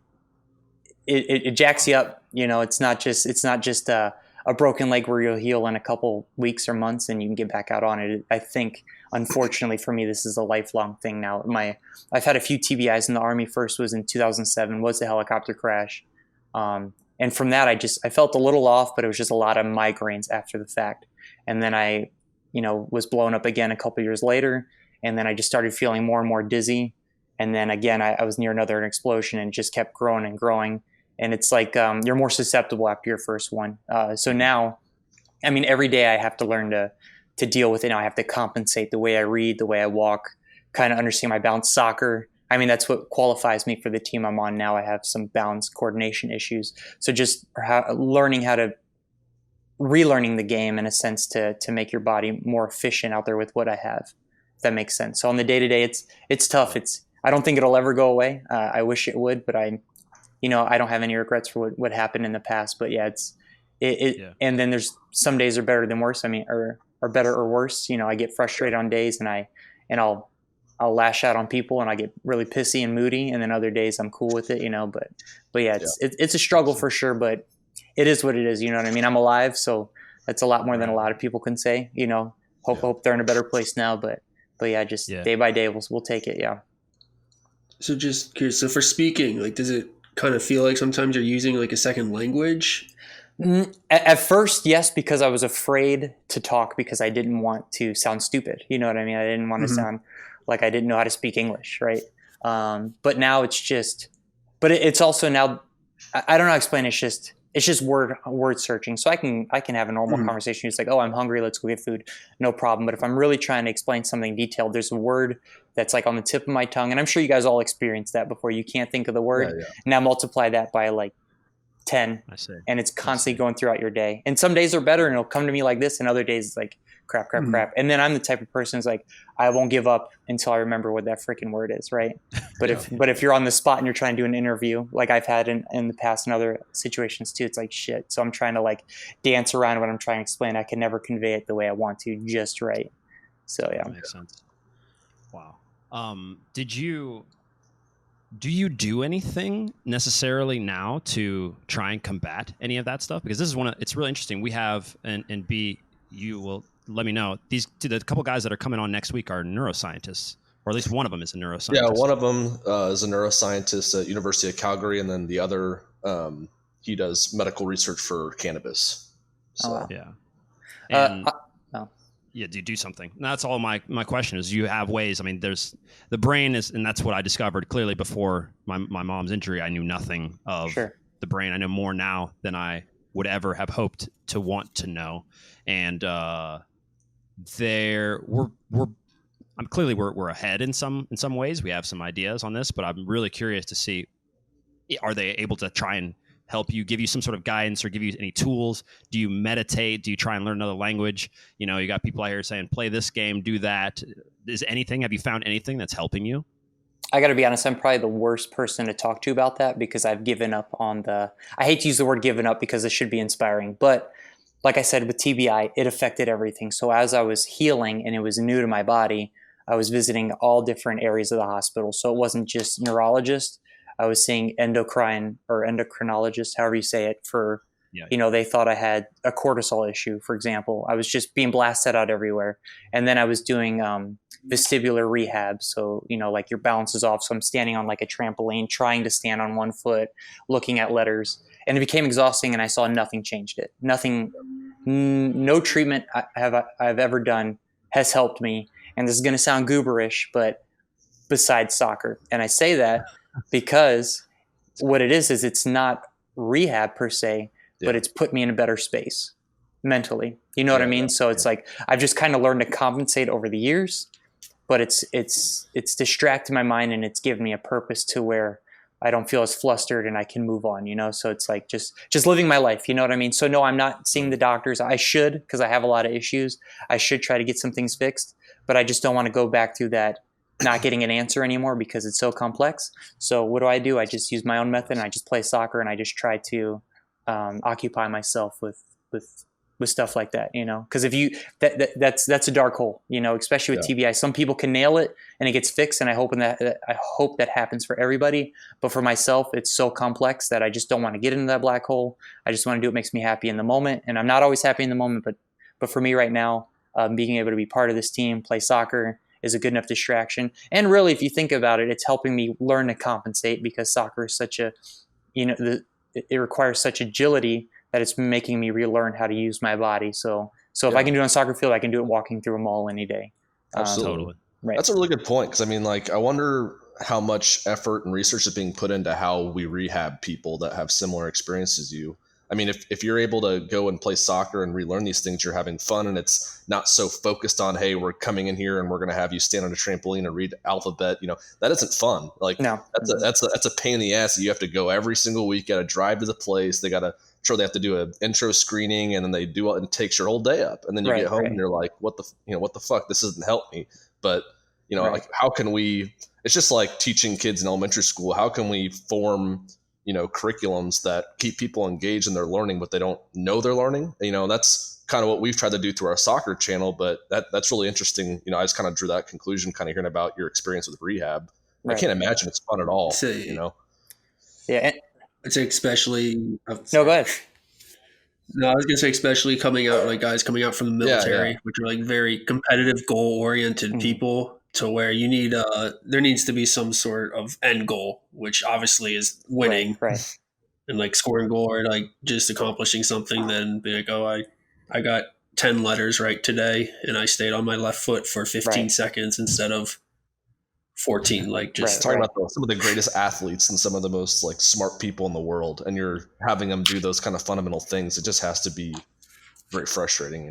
jacks you up. It's not just a broken leg where you'll heal in a couple weeks or months and you can get back out on it. I think, unfortunately for me, this is a lifelong thing now. I've had a few TBIs in the Army. First was in 2007, was the helicopter crash. And from that, I felt a little off, but it was just a lot of migraines after the fact. And then I, was blown up again a couple years later. And then I just started feeling more and more dizzy. And then again, I was near another explosion and just kept growing and growing. And it's like you're more susceptible after your first one. So now, every day I have to learn to deal with it. Now I have to compensate the way I read, the way I walk, kind of understand my balance. Soccer, I mean, that's what qualifies me for the team I'm on now. I have some balance coordination issues. So just relearning the game in a sense to make your body more efficient out there with what I have, if that makes sense. So on the day to day, it's tough. I don't think it'll ever go away. I wish it would, but I don't have any regrets for what happened in the past. But yeah, and then there's some days are better than worse. I mean, or better or worse. I get frustrated on days and I'll lash out on people and I get really pissy and moody, and then other days I'm cool with it, but yeah, it's a struggle for sure, but it is what it is. You know what I mean? I'm alive. So that's a lot more than a lot of people can say, hope they're in a better place now, but yeah, just day by day, we'll take it. Yeah. So just curious. So for speaking, like, does it kind of feel like sometimes you're using like a second language? At first, yes, because I was afraid to talk because I didn't want to sound stupid. You know what I mean? I didn't want to sound like I didn't know how to speak English, right? But now it's also now, I don't know how to explain it. It's just word searching. So I can have a normal conversation. It's like, oh, I'm hungry. Let's go get food. No problem. But if I'm really trying to explain something detailed, there's a word that's like on the tip of my tongue. And I'm sure you guys all experienced that before. You can't think of the word. Yeah. Now multiply that by like 10. I see. And it's constantly going throughout your day. And some days are better and it'll come to me like this. And other days it's like, crap. And then I'm the type of person who's like, I won't give up until I remember what that freaking word is, right? But if you're on the spot and you're trying to do an interview, like I've had in the past in other situations too, it's like shit. So I'm trying to like dance around what I'm trying to explain. I can never convey it the way I want to just right. So yeah. That makes sense. Wow. Do you do anything necessarily now to try and combat any of that stuff? Because this is it's really interesting. We have, and B, you will let me know, the couple guys that are coming on next week are neuroscientists, or at least one of them is a neuroscientist. Yeah, one of them is a neuroscientist at University of Calgary, and then the other, he does medical research for cannabis. So. Oh, wow. Yeah. And yeah, do something. And that's all my question is, you have ways. I mean, there's the brain is, and that's what I discovered clearly before my mom's injury. I knew nothing of the brain. I know more now than I would ever have hoped to want to know. And we're ahead in some ways. We have some ideas on this, but I'm really curious to see, are they able to try and help you, give you some sort of guidance or give you any tools? Do you meditate? Do you try and learn another language? You got people out here saying, play this game, do that. Have you found anything that's helping you? I got to be honest, I'm probably the worst person to talk to about that because I've given up on I hate to use the word given up because it should be inspiring, but like I said, with TBI, it affected everything. So as I was healing and it was new to my body, I was visiting all different areas of the hospital. So it wasn't just neurologists. I was seeing endocrine or endocrinologists, however you say it, for, they thought I had a cortisol issue, for example. I was just being blasted out everywhere. And then I was doing vestibular rehab. So, like your balance is off. So I'm standing on like a trampoline, trying to stand on one foot, looking at letters. And it became exhausting and I saw nothing changed it. Nothing, no treatment I've ever done has helped me. And this is going to sound gooberish, but besides soccer. And I say that because what it is it's not rehab per se, but it's put me in a better space mentally. You know what I mean? So it's like, I've just kind of learned to compensate over the years, but it's distracted my mind and it's given me a purpose to where I don't feel as flustered and I can move on, So it's like just living my life, you know what I mean? So no, I'm not seeing the doctors. I should, because I have a lot of issues. I should try to get some things fixed, but I just don't want to go back through that, not getting an answer anymore because it's so complex. So what do? I just use my own method and I just play soccer and I just try to occupy myself with stuff like that, because if you, that's a dark hole, especially with TBI. Some people can nail it and it gets fixed. And I hope that happens for everybody. But for myself, it's so complex that I just don't want to get into that black hole. I just want to do what makes me happy in the moment. And I'm not always happy in the moment, but for me right now, being able to be part of this team, play soccer is a good enough distraction. And really, if you think about it, it's helping me learn to compensate because soccer is such a, it requires such agility that it's making me relearn how to use my body. So if I can do it on a soccer field, I can do it walking through a mall any day. Absolutely. Right. That's a really good point. Cause I wonder how much effort and research is being put into how we rehab people that have similar experiences as you. I mean, if you're able to go and play soccer and relearn these things, you're having fun, and it's not so focused on, hey, we're coming in here and we're going to have you stand on a trampoline and read alphabet. That isn't fun. Like, No. that's a pain in the ass. You have to go every single week, got to drive to the place. They have to do an intro screening, and then they do it, and it takes your whole day up. And then you get home and you're like, what the fuck? This doesn't help me. But like, how can we? It's just like teaching kids in elementary school. How can we form curriculums that keep people engaged in their learning, but they don't know they're learning? That's kind of what we've tried to do through our soccer channel. But that's really interesting. I just kind of drew that conclusion, kind of hearing about your experience with rehab. I can't imagine it's fun at all. Yeah. I'd say especially. No, go ahead. No, I was gonna say especially coming out, like guys coming out from the military, which are like very competitive, goal-oriented people, to where you need there needs to be some sort of end goal, which obviously is winning, right. And like scoring a goal or like just accomplishing something. Then be like, oh, I got 10 letters right today, and I stayed on my left foot for 15 seconds instead of 14. Like, just talking about some of the greatest athletes and some of the most like smart people in the world, and you're having them do those kind of fundamental things. It just has to be very frustrating,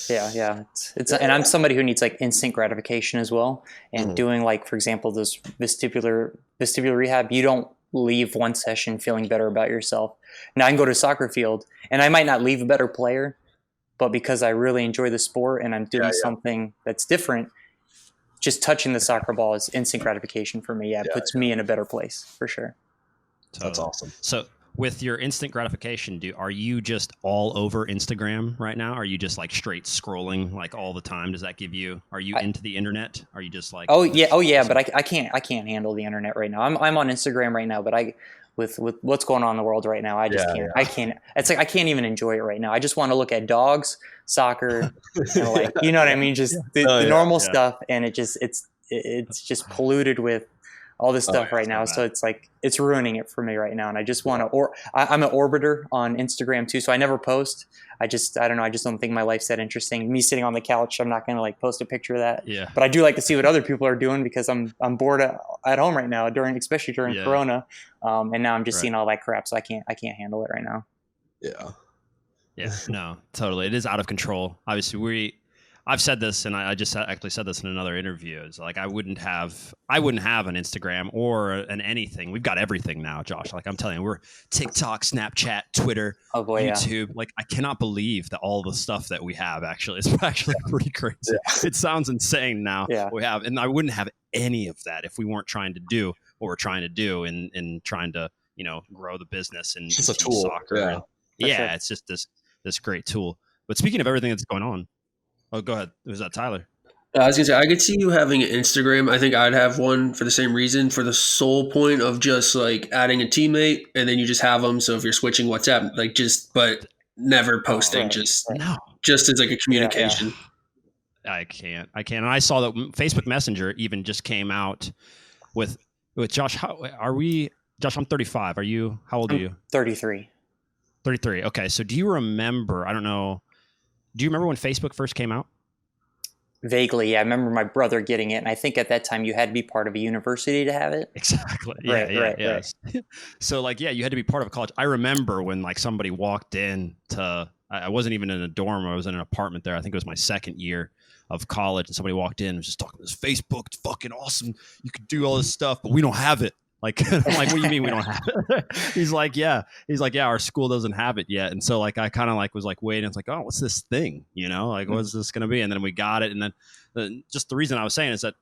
Yeah. It's and I'm somebody who needs like instant gratification as well. And doing, like, for example, this vestibular rehab, you don't leave one session feeling better about yourself. Now I can go to a soccer field and I might not leave a better player, but because I really enjoy the sport and I'm doing something that's different, just touching the soccer ball is instant gratification for me. It puts me in a better place for sure. That's awesome. So with your instant gratification, are you just all over Instagram right now? Are you just like straight scrolling like all the time? Does that give you? Are you into the internet? Are you just like? Oh yeah. But I can't handle the internet right now. I'm on Instagram right now, but with what's going on in the world right now, I just can't. Yeah. I can't. It's like I can't even enjoy it right now. I just want to look at dogs, soccer, like, you know what I mean? Just the normal stuff, and it's just polluted with all this stuff right now. So it's like, it's ruining it for me right now. And I just want to, I'm an orbiter on Instagram too. So I never post. I don't know. I just don't think my life's that interesting. Me sitting on the couch, I'm not going to like post a picture of that. Yeah. But I do like to see what other people are doing, because I'm bored at home right now especially during Corona. And now I'm just seeing all that crap. So I can't handle it right now. Yeah. Yeah, no, totally. It is out of control. Obviously I've said this, and I just actually said this in another interview. It's like I wouldn't have an Instagram or an anything. We've got everything now, Josh. Like, I'm telling you, we're TikTok, Snapchat, Twitter, YouTube. Yeah. Like, I cannot believe that all the stuff that we have it's actually pretty crazy. Yeah. It sounds insane now. Yeah. We have, and I wouldn't have any of that if we weren't trying to do what we're trying to do in trying to grow the business and it's a tool. Soccer. Yeah, it's just this great tool. But speaking of everything that's going on. Oh, go ahead. Was that Tyler? I was going to say, I could see you having an Instagram. I think I'd have one for the same reason, for the sole point of just like adding a teammate, and then you just have them. So if you're switching WhatsApp, like but never posting, just as like a communication. Yeah. I can't. And I saw that Facebook Messenger even just came out with Josh. How are we? Josh, I'm 35. How old are you? 33. 33. Okay. So do you remember, I don't know, do you remember when Facebook first came out? Vaguely, yeah. I remember my brother getting it, and I think at that time you had to be part of a university to have it. Exactly. Right. So, like, you had to be part of a college. I remember when, like, somebody walked in I wasn't even in a dorm. I was in an apartment there. I think it was my second year of college, and somebody walked in and was just talking, this Facebook, it's fucking awesome. You could do all this stuff, but we don't have it. Like, I'm like, what do you mean we don't have it? He's like, yeah, our school doesn't have it yet. And so, like, I kind of like was like waiting. It's like, oh, what's this thing? Like, what's this going to be? And then we got it. And then just the reason I was saying is that,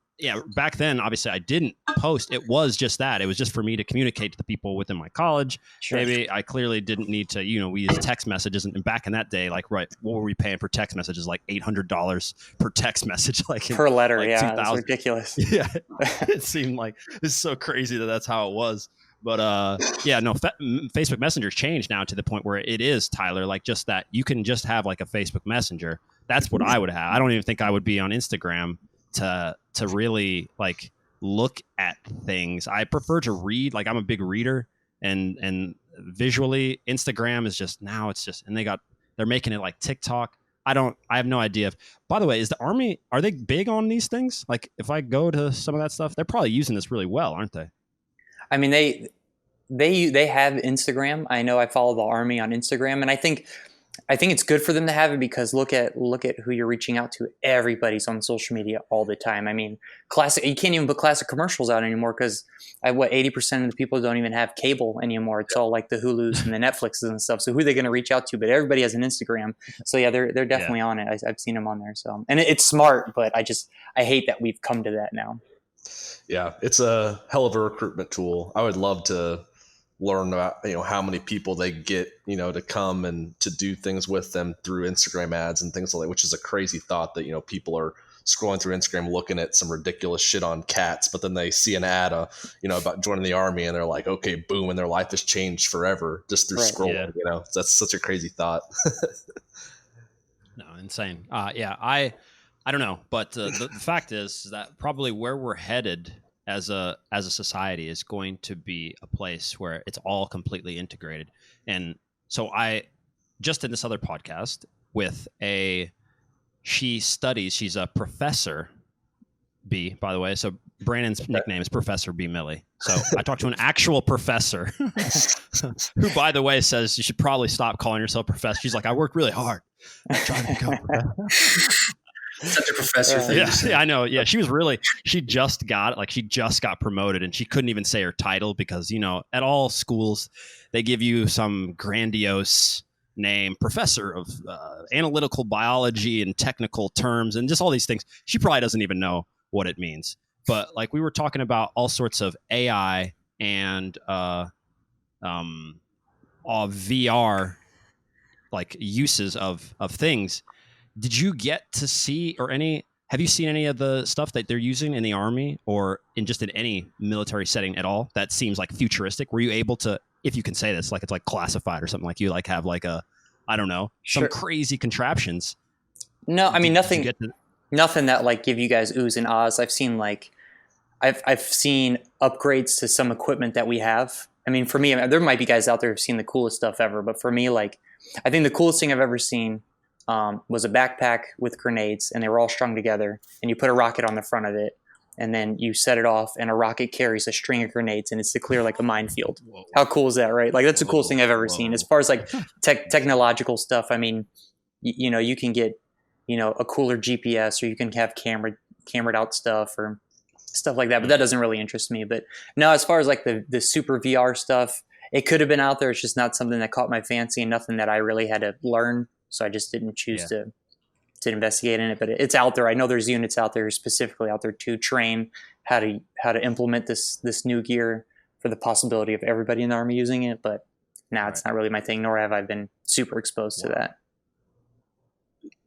back then, obviously I didn't post. It was just that. It was just for me to communicate to the people within my college. Sure. Maybe I clearly didn't need to, we use text messages. And back in that day, like, what were we paying for text messages? Like $800 per text message. Like per letter. Like, yeah, that's ridiculous. Yeah. It seemed like it's so crazy that's how it was. But Facebook Messenger's changed now to the point where it is, Tyler, like just that you can just have like a Facebook Messenger. That's what I would have. I don't even think I would be on Instagram to really like look at things. I prefer to read. Like, I'm a big reader, and visually Instagram is just, now it's just, and they're making it like TikTok. I have no idea. By the way, is the Army, are they big on these things? Like, if I go to some of that stuff, they're probably using this really well, aren't they? I mean, They have Instagram. I know I follow the Army on Instagram, and I think it's good for them to have it because look at who you're reaching out to. Everybody's on social media all the time. I mean, you can't even put classic commercials out anymore because 80% of the people don't even have cable anymore. It's all like the Hulus and the Netflixes and stuff. So who are they going to reach out to? But everybody has an Instagram. So yeah, they're definitely on it. I've seen them on there. So, and it's smart, but I hate that we've come to that now. Yeah, it's a hell of a recruitment tool. I would love to learn about how many people they get to come and to do things with them through Instagram ads and things like that, which is a crazy thought that people are scrolling through Instagram looking at some ridiculous shit on cats, but then they see an ad about joining the Army and they're like, okay, boom, and their life has changed forever just through scrolling. That's such a crazy thought. No, insane. I don't know, but the fact is that probably where we're headed as a society is going to be a place where it's all completely integrated. And so I just in this other podcast with she's a professor, B, by the way. So Brandon's nickname is Professor B. Millie. So I talked to an actual professor who, by the way, says you should probably stop calling yourself professor. She's like, I worked really hard. I tried to become a professor. Such a professor thing. Yeah, I know. Yeah, she just got promoted and she couldn't even say her title because, at all schools, they give you some grandiose name, professor of analytical biology and technical terms and just all these things. She probably doesn't even know what it means. But like we were talking about all sorts of AI and VR like uses of things. Did you get to see have you seen any of the stuff that they're using in the Army or in any military setting at all that seems like futuristic? Were you able to, if you can say this, like it's like classified or something, like you like have like I don't know, some crazy contraptions? No, I mean, nothing that like give you guys oohs and ahs. I've seen I've seen upgrades to some equipment that we have. I mean, for me, there might be guys out there who've seen the coolest stuff ever, but for me, I think the coolest thing I've ever seen was a backpack with grenades, and they were all strung together, and you put a rocket on the front of it, and then you set it off, and a rocket carries a string of grenades, and it's to clear like a minefield. Whoa. How cool is that, right? Like that's the coolest thing I've ever seen. As far as like technological stuff, I mean, you can get a cooler GPS, or you can have camered out stuff or stuff like that, but that doesn't really interest me. But no, as far as like the super VR stuff, it could have been out there. It's just not something that caught my fancy and nothing that I really had to learn. So I just didn't choose to investigate in it, but it's out there. I know there's units out there specifically out there to train how to implement this new gear for the possibility of everybody in the Army using it. But now it's not really my thing, nor have I been super exposed to that.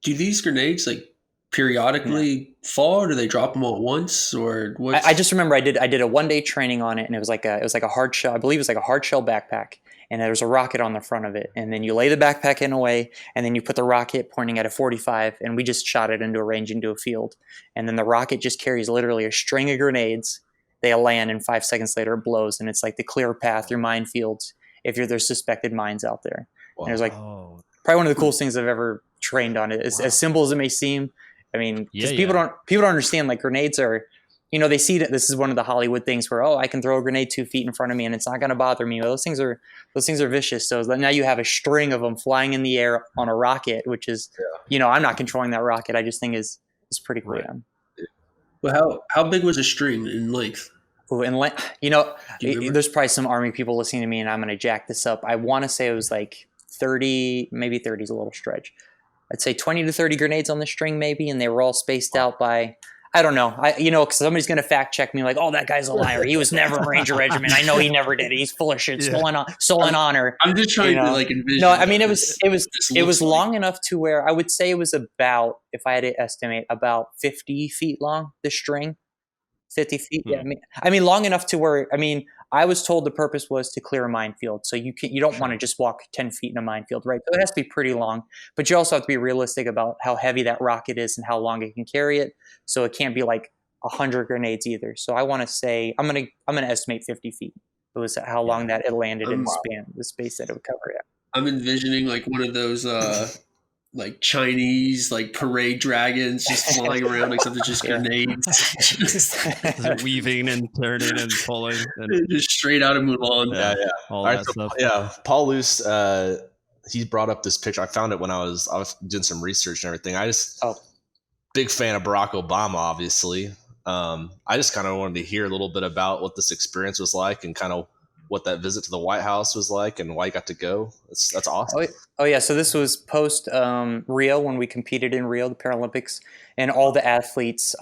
Do these grenades like periodically fall, or do they drop them all at once, or what? I just remember I did a 1-day training on it, and it was like a hard shell. I believe it was like a hard shell backpack. And there was a rocket on the front of it. And then you lay the backpack in away, and then you put the rocket pointing at a 45, and we just shot it into a range into a field. And then the rocket just carries literally a string of grenades. They land, and 5 seconds later it blows, and it's like the clear path through minefields if there's suspected mines out there. Wow. And it was like probably one of the coolest things I've ever trained on it. As simple as it may seem. I mean, because people don't understand, like grenades are, they see that this is one of the Hollywood things where, I can throw a grenade 2 feet in front of me and it's not going to bother me. Well, those things are vicious. So now you have a string of them flying in the air on a rocket, which is, I'm not controlling that rocket. I just think is pretty cool. Right. Well, how big was a string in length? Oh, in length, there's probably some Army people listening to me, and I'm going to jack this up. I want to say it was like 30, maybe 30 is a little stretch. I'd say 20 to 30 grenades on the string, maybe, and they were all spaced out by. I don't know. Because somebody's going to fact check me like, that guy's a liar. He was never in Ranger Regiment. I know he never did. He's full of shit. Stolen honor. I'm just trying to envision. No, I mean, it was long enough to where I would say it was about, if I had to estimate, about 50 feet long, the string. 50 feet. Yeah. I mean, long enough to where, I was told the purpose was to clear a minefield. So you don't want to just walk 10 feet in a minefield, right? So it has to be pretty long, but you also have to be realistic about how heavy that rocket is and how long it can carry it. So it can't be like 100 grenades either. So I want to say, I'm going to estimate 50 feet. It was how long that it landed in the space that it would cover. Yeah. I'm envisioning like one of those like Chinese like parade dragons just flying around like something just grenades. Weaving and turning and pulling. And just straight out of Mulan. Yeah. All that stuff. Yeah. Paul Luce, he brought up this picture. I found it when I was doing some research and everything. Big fan of Barack Obama, obviously. I just kind of wanted to hear a little bit about what this experience was like and kind of what that visit to the White House was like and why you got to go. That's awesome. Oh yeah. So this was post Rio, when we competed in Rio, the Paralympics, and all the athletes,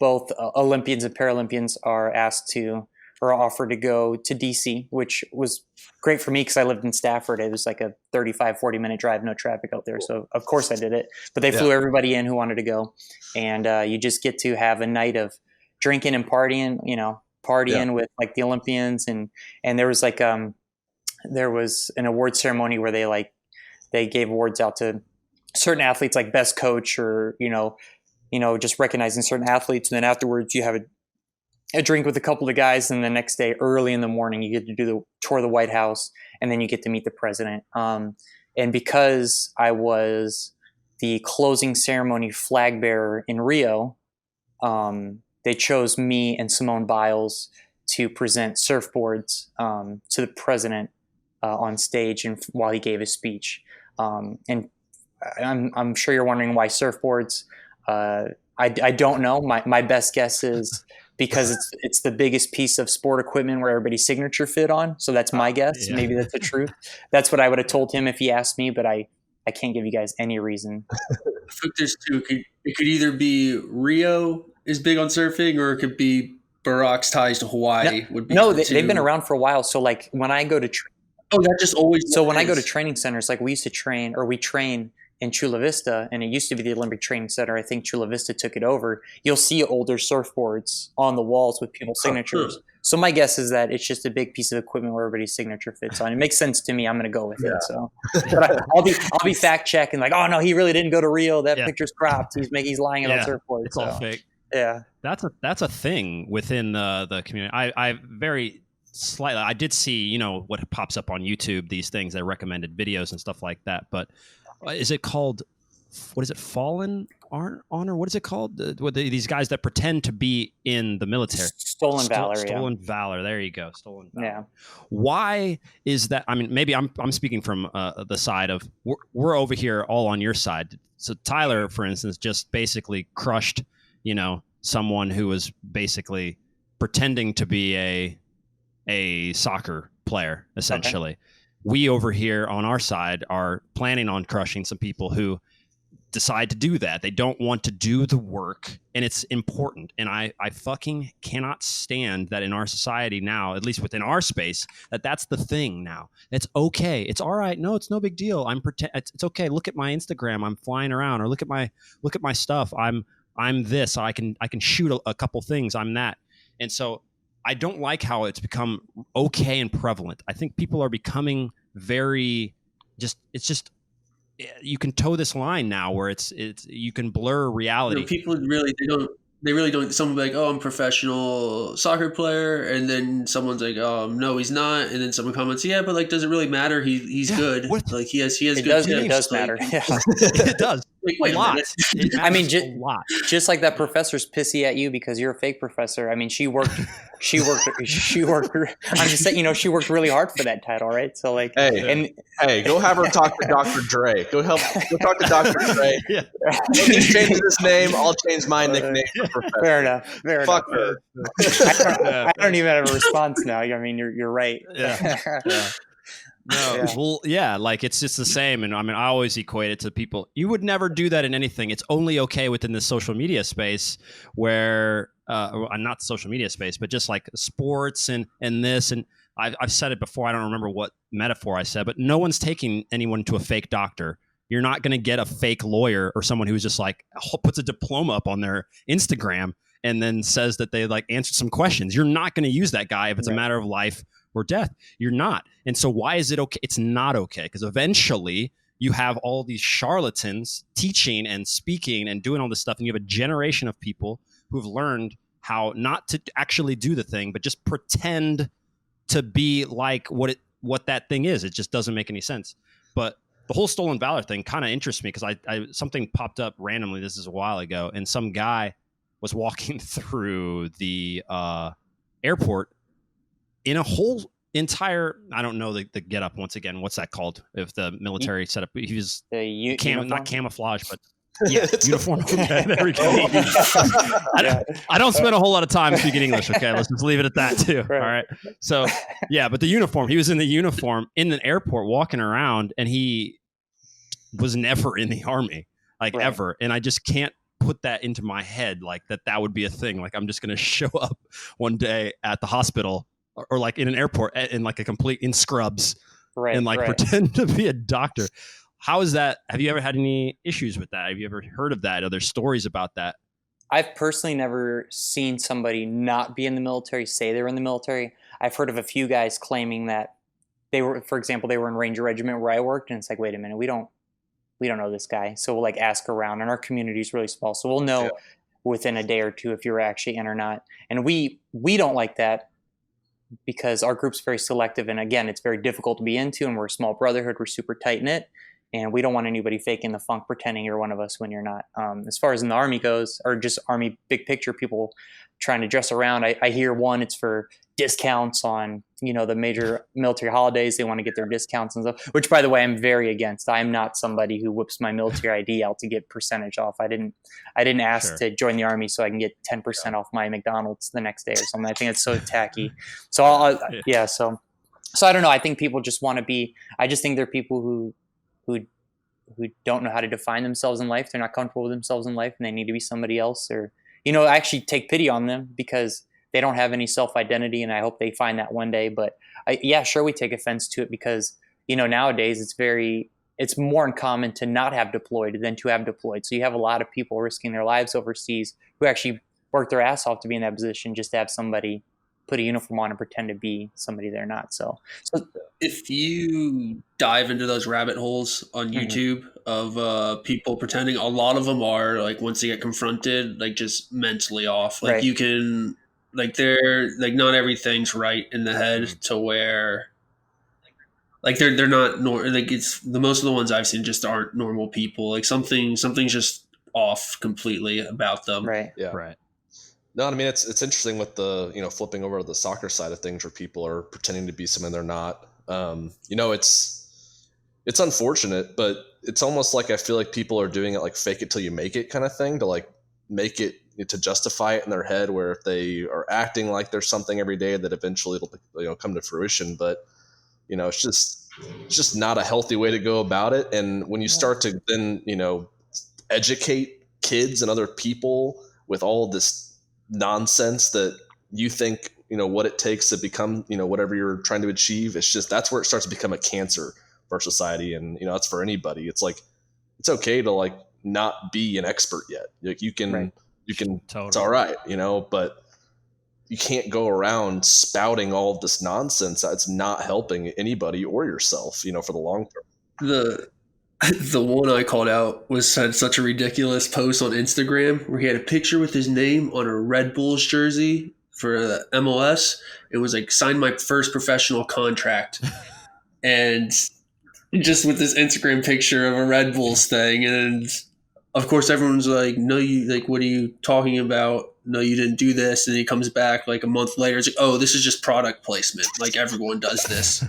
both Olympians and Paralympians, are asked to or offered to go to DC, which was great for me because I lived in Stafford. It was like a 35-40 minute drive, no traffic out there. So of course I did it, but they flew everybody in who wanted to go. And you just get to have a night of drinking and partying, with like the Olympians. And there was like, there was an award ceremony where they gave awards out to certain athletes, like best coach or, just recognizing certain athletes. And then afterwards you have a drink with a couple of guys, and the next day early in the morning you get to do the tour of the White House, and then you get to meet the president. And because I was the closing ceremony flag bearer in Rio, they chose me and Simone Biles to present surfboards to the president on stage, and while he gave his speech. And I'm sure you're wondering why surfboards. I don't know. My best guess is because it's the biggest piece of sport equipment where everybody's signature fit on. So that's my guess. Yeah. Maybe that's the truth. That's what I would have told him if he asked me, but I can't give you guys any reason. I think there's two. It could either be Rio is big on surfing, or it could be Barack's ties to Hawaii. They've been around for a while. So like when I go to that just always. So when I go to training centers, like we train in Chula Vista, and it used to be the Olympic Training Center. I think Chula Vista took it over. You'll see older surfboards on the walls with people's signatures. So my guess is that it's just a big piece of equipment where everybody's signature fits on. It makes sense to me. I'm going to go with it. So, but I'll be fact checking like, oh no, he really didn't go to Rio. That picture's cropped. He's lying about surfboards. It's all fake. Yeah, that's a thing within the community. I very slightly. I did see what pops up on YouTube, these things that recommended videos and stuff like that, but. Is it called? What is it? Fallen honor? What is it called? These guys that pretend to be in the military. Stolen valor. Stolen valor. There you go. Stolen valor. Yeah. Why is that? I mean, maybe I'm speaking from the side of we're over here all on your side. So Tyler, for instance, just basically crushed, someone who was basically pretending to be a soccer player, essentially. Okay. We over here on our side are planning on crushing some people who decide to do that. They don't want to do the work, and it's important. And I fucking cannot stand that in our society now, at least within our space, that's the thing now. It's okay. It's all right. No, it's no big deal. It's okay. Look at my Instagram. I'm flying around, or look at my stuff. I'm this. I can shoot a couple things. I'm that. And so I don't like how it's become okay and prevalent. I think people are becoming very you can toe this line now where it's you can blur reality. People really don't. Someone will be like, oh, I'm a professional soccer player, and then someone's like, oh, no, he's not, and then someone comments, yeah, but like, does it really matter? He's good. Like he has good tips. It does matter. Yeah. It does. Like, wait a lot. I mean, just like that professor's pissy at you because you're a fake professor. I mean, she worked. I'm just saying, she worked really hard for that title, right? So like, hey, go have her talk to Dr. Dre. Go talk to Dr. Dre. Yeah. He changes his name. I'll change my nickname for professor. Fair enough. Fuck her. I don't even have a response now. I mean, you're right. Yeah. No, yeah. Well, yeah, like it's just the same. And I mean, I always equate it to people. You would never do that in anything. It's only okay within the social media space where, not social media space, but just like sports and this. And I've said it before. I don't remember what metaphor I said, but no one's taking anyone to a fake doctor. You're not going to get a fake lawyer or someone who's just like puts a diploma up on their Instagram and then says that they like answered some questions. You're not going to use that guy if it's a matter of life or death. You're not. And so why is it okay? It's not okay, because eventually you have all these charlatans teaching and speaking and doing all this stuff, and you have a generation of people who've learned how not to actually do the thing, but just pretend to be like what that thing is. It just doesn't make any sense. But the whole stolen valor thing kind of interests me because I something popped up randomly. This is a while ago, and some guy was walking through the airport in a whole entire, I don't know the get up once again. What's that called? If the military setup, he was not camouflage, but yeah, uniform. Okay, there we go. I don't spend a whole lot of time speaking English. Okay, let's just leave it at that too. Right. All right. So yeah, but the uniform. He was in the uniform in the airport walking around, and he was never in the army, like ever. And I just can't put that into my head, like that would be a thing. Like I'm just gonna show up one day at the hospital or like in an airport in like a complete in scrubs and like pretend to be a doctor. How is that? Have you ever had any issues with that? Have you ever heard of that? Are there stories about that? I've personally never seen somebody not be in the military say they were in the military. I've heard of a few guys claiming that they were, for example, they were in Ranger Regiment where I worked, and it's like, wait a minute, we don't know this guy. So we'll like ask around, and our community is really small. So we'll know within a day or two if you're actually in or not. And we don't like that because our group's very selective. And again, it's very difficult to be into, and we're a small brotherhood. We're super tight knit. And we don't want anybody faking the funk, pretending you're one of us when you're not. As far as in the Army goes, or just Army big picture, people trying to dress around, I hear one, it's for discounts on, the major military holidays. They want to get their discounts and stuff, which, by the way, I'm very against. I'm not somebody who whips my military ID out to get percentage off. I didn't ask to join the Army so I can get 10% off my McDonald's the next day or something. I think it's so tacky. So so I don't know. I think people just want to be. I just think they're people who don't know how to define themselves in life. They're not comfortable with themselves in life, and they need to be somebody else. Or, I actually take pity on them because they don't have any self-identity, and I hope they find that one day. But sure, we take offense to it because, nowadays it's more uncommon to not have deployed than to have deployed. So you have a lot of people risking their lives overseas who actually work their ass off to be in that position just to have somebody put a uniform on and pretend to be somebody they're not. So if you dive into those rabbit holes on YouTube of people pretending, a lot of them are like, once they get confronted, like just mentally off. Like you can, like they're like, not everything's right in the head to where like they're not like it's the most of the ones I've seen just aren't normal people. Like something's just off completely about them. Right. Yeah. Right. No, I mean, it's interesting with the, flipping over to the soccer side of things where people are pretending to be something they're not. It's unfortunate, but it's almost like I feel like people are doing it like fake it till you make it kind of thing, to like make it, to justify it in their head, where if they are acting like there's something every day that eventually it'll come to fruition. But, it's just not a healthy way to go about it. And when you start to then, educate kids and other people with all this nonsense that you think, what it takes to become, whatever you're trying to achieve, it's just, that's where it starts to become a cancer for society. And, it's for anybody. It's like, it's okay to like not be an expert yet. Like you can totally. It's all right, but you can't go around spouting all of this nonsense that's not helping anybody or yourself, for the long term. The one I called out had such a ridiculous post on Instagram where he had a picture with his name on a Red Bulls jersey for the MLS. It was like, signed my first professional contract. And just with this Instagram picture of a Red Bulls thing. And of course, everyone's like, no, what are you talking about? No, you didn't do this. And he comes back like a month later. It's like, oh, this is just product placement. Like everyone does this.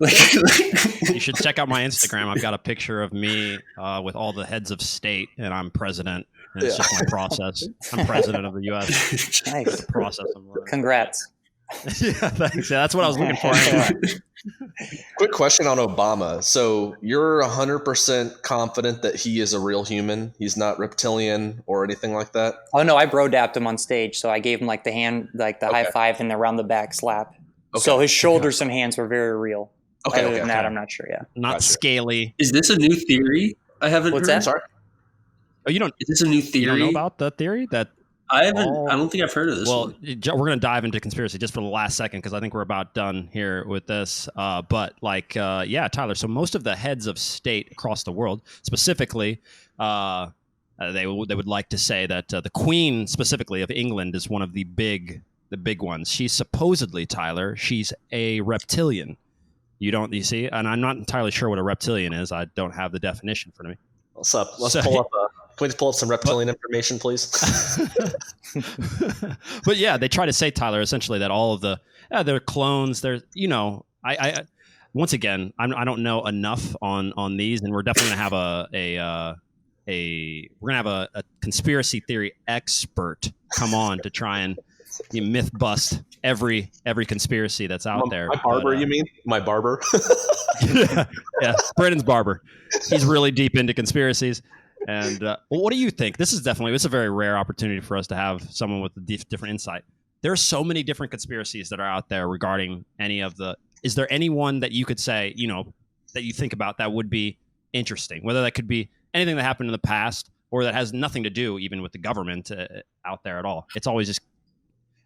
You should check out my Instagram. I've got a picture of me with all the heads of state, and I'm president. And it's just my process. I'm president of the U.S. Nice. The process. Congrats. Yeah, thanks. Yeah, that's what I was looking for. Anyway. Quick question on Obama. So you're 100% confident that he is a real human? He's not reptilian or anything like that? Oh, no, I bro-dapped him on stage. So I gave him like the hand, like the high five and the round the back slap. Okay. So his shoulders and hands were very real. Other than that, I'm not sure. Yeah, not scaly. Is this a new theory? I haven't. What's heard. that? Sorry. Oh, you don't. Is this a new theory? You don't know about the theory that I haven't. I don't think I've heard of this. Well, one. We're going to dive into conspiracy just for the last second because I think we're about done here with this. But Tyler. So most of the heads of state across the world, specifically, they would like to say that the Queen, specifically of England, is one of the big ones. She's supposedly, Tyler, she's a reptilian. You see, and I'm not entirely sure what a reptilian is. I don't have the definition in front of me. What's up? Can we just pull up some reptilian information, please? But yeah, they try to say, Tyler, essentially that all of they're clones. They're, I once again, I don't know enough on these, and we're definitely gonna have a conspiracy theory expert come on to try and myth bust every conspiracy that's out there. My barber, you mean? My barber? Yeah, Brandon's barber. He's really deep into conspiracies. And what do you think? This is a very rare opportunity for us to have someone with a different insight. There are so many different conspiracies that are out there regarding any of the. Is there anyone that you could say, that you think about that would be interesting? Whether that could be anything that happened in the past or that has nothing to do even with the government out there at all. It's always just.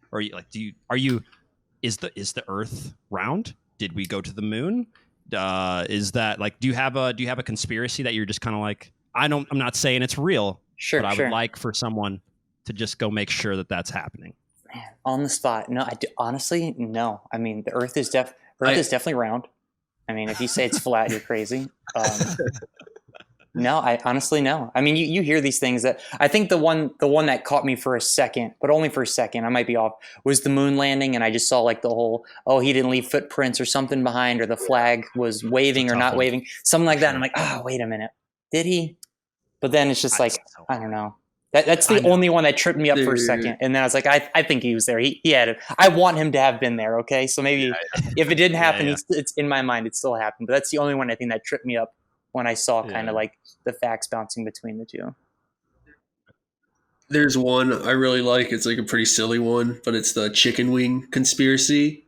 Or is the Earth round? Did we go to the moon? Is that like? Do you have a conspiracy that you're just kind of like? I'm not saying it's real, Sure, but I sure. would like for someone to just go make sure that that's happening. Man, on the spot. No, honestly, no. I mean, the Earth is definitely round. I mean, if you say it's flat, you're crazy. No, I honestly no. I mean, you hear these things that I think the one that caught me for a second, but only for a second, I might be off, was the moon landing, and I just saw like the whole, he didn't leave footprints or something behind, or the flag was waving or not waving, something like that. And I'm like, wait a minute, did he? But then it's just like, I don't know. That's the only one that tripped me up for a second. And then I was like, I think he was there. He had it. I want him to have been there. Okay. So maybe if it didn't happen, it's in my mind, it still happened. But that's the only one I think that tripped me up when I saw kind of like the facts bouncing between the two. There's one I really like. It's like a pretty silly one, but it's the chicken wing conspiracy,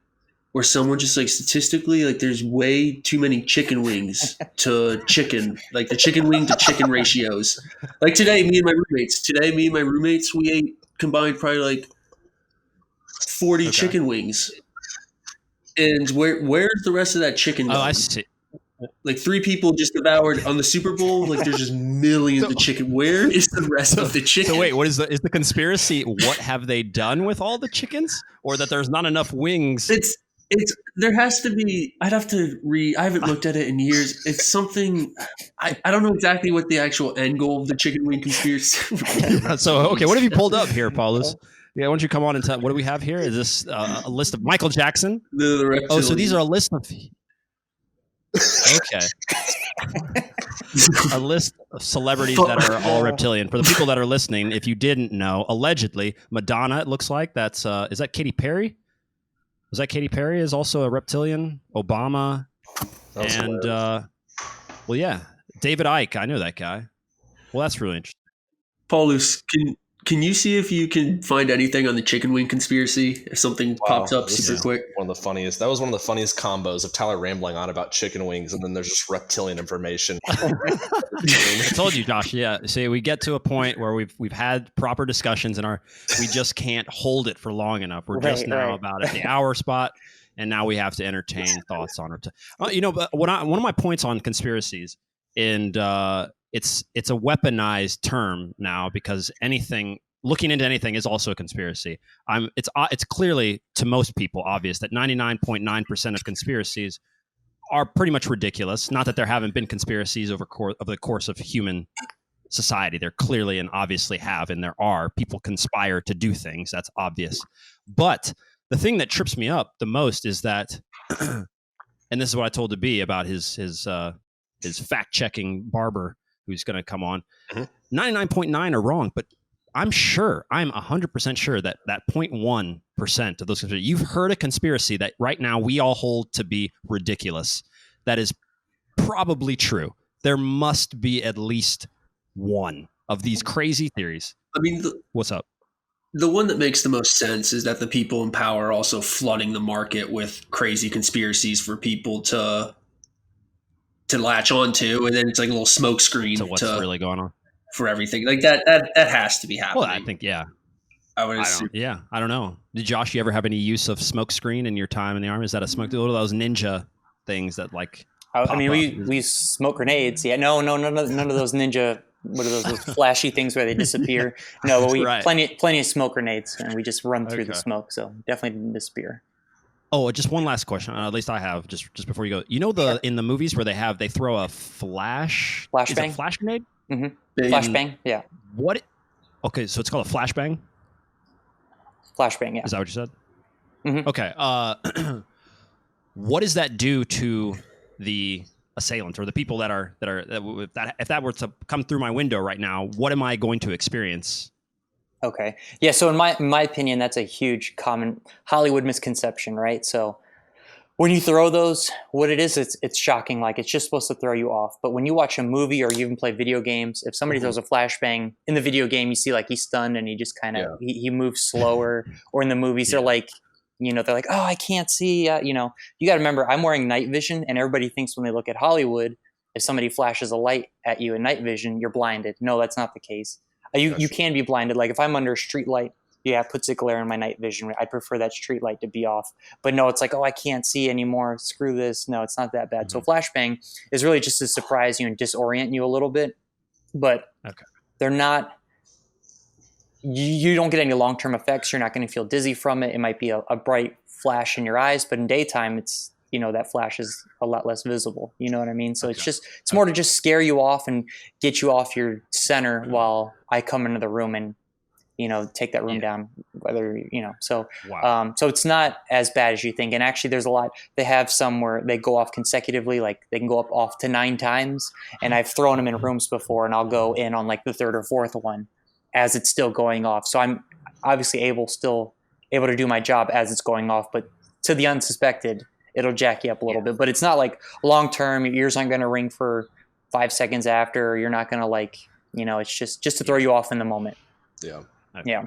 where someone just like statistically, like there's way too many chicken wings to chicken, like the chicken wing to chicken ratios. Like today, me and my roommates, we ate combined probably like 40 chicken wings. And where's the rest of that chicken going? Oh, I see. Like 3 people just devoured on the Super Bowl. Like there's just millions of chicken. Where is the rest of the chicken? So wait, what is the conspiracy? What have they done with all the chickens, or that there's not enough wings? There has to be. I'd have to read. I haven't looked at it in years. It's something. I don't know exactly what the actual end goal of the chicken wing conspiracy. So okay, what have you pulled up here, Paulus? Yeah, why don't you come on and tell? What do we have here? Is this a list of Michael Jackson? The so these are a list of. Okay. A list of celebrities that are all reptilian. For the people that are listening, if you didn't know, allegedly Madonna. It looks like that's. Is that Katy Perry? Was that Katy Perry is also a reptilian? Obama, and David Icke. I know that guy. Well, that's really interesting. Paulus, can you see if you can find anything on the chicken wing conspiracy? If something pops up super quick. One of the funniest. That was one of the funniest combos of Tyler rambling on about chicken wings, and then there's just reptilian information. I told you, Josh. Yeah. See, we get to a point where we've had proper discussions, and we just can't hold it for long enough. We're just now about at the hour spot, and now we have to entertain thoughts on it. But one of my points on conspiracies, and it's a weaponized term now, because looking into anything is also a conspiracy. It's clearly to most people obvious that 99.9% of conspiracies are pretty much ridiculous. Not that there haven't been conspiracies over the course of human society. There clearly and obviously have, and there are. People conspire to do things. That's obvious. But the thing that trips me up the most is that, and this is what I told to B about his fact-checking barber who's going to come on. 99.9 are wrong, but I'm 100% sure that 0.1% of those, you've heard a conspiracy that right now we all hold to be ridiculous. That is probably true. There must be at least one of these crazy theories. I mean, what's up? The one that makes the most sense is that the people in power are also flooding the market with crazy conspiracies for people to latch onto, and then it's like a little smoke screen. So what's really going on for everything? Like that has to be happening. Well, I think I would assume. I don't know. Did Josh, you ever have any use of smoke screen in your time in the Army? Is that a smoke? One of those ninja things that like. I mean, we smoke grenades. Yeah, no, none of those ninja. What are those flashy things where they disappear? No, but we plenty of smoke grenades, and we just run through the smoke. So definitely didn't disappear. Oh, just one last question. At least I have just before you go. You know in the movies where they throw a flashbang, flash grenade? Mm-hmm. Flashbang, yeah. What? Okay, so it's called a flashbang. Flashbang, yeah. Is that what you said? Mm-hmm. Okay. What does that do to the assailant or the people if that were to come through my window right now? What am I going to experience? Okay. Yeah. So in my opinion, that's a huge common Hollywood misconception, right? So when you throw those, what it is, it's shocking. Like it's just supposed to throw you off. But when you watch a movie or you even play video games, if somebody throws a flashbang in the video game, you see like he's stunned and he just kind of he moves slower. Or in the movies, they're like, they're like, oh, I can't see. You got to remember, I'm wearing night vision, and everybody thinks when they look at Hollywood, if somebody flashes a light at you in night vision, you're blinded. No, that's not the case. You can be blinded. Like if I'm under a street light, it puts a glare in my night vision. I prefer that street light to be off. But no, it's like, oh, I can't see anymore. Screw this. No, it's not that bad. Mm-hmm. So flashbang is really just to surprise you and disorient you a little bit. But they're not. You don't get any long-term effects. You're not going to feel dizzy from it. It might be a bright flash in your eyes, but in daytime, it's that flash is a lot less visible. You know what I mean? So it's more to just scare you off and get you off your center while I come into the room and take that room down. Whether so it's not as bad as you think. And actually, there's a lot. They have some where they go off consecutively, like they can go off to 9 times. And I've thrown them in rooms before, and I'll go in on like the 3rd or 4th one as it's still going off. So I'm obviously still able to do my job as it's going off, but to the unsuspected, it'll jack you up a little bit. But it's not like long term. Your ears aren't going to ring for 5 seconds after. You're not going to it's just to throw you off in the moment. Yeah. Okay. Yeah.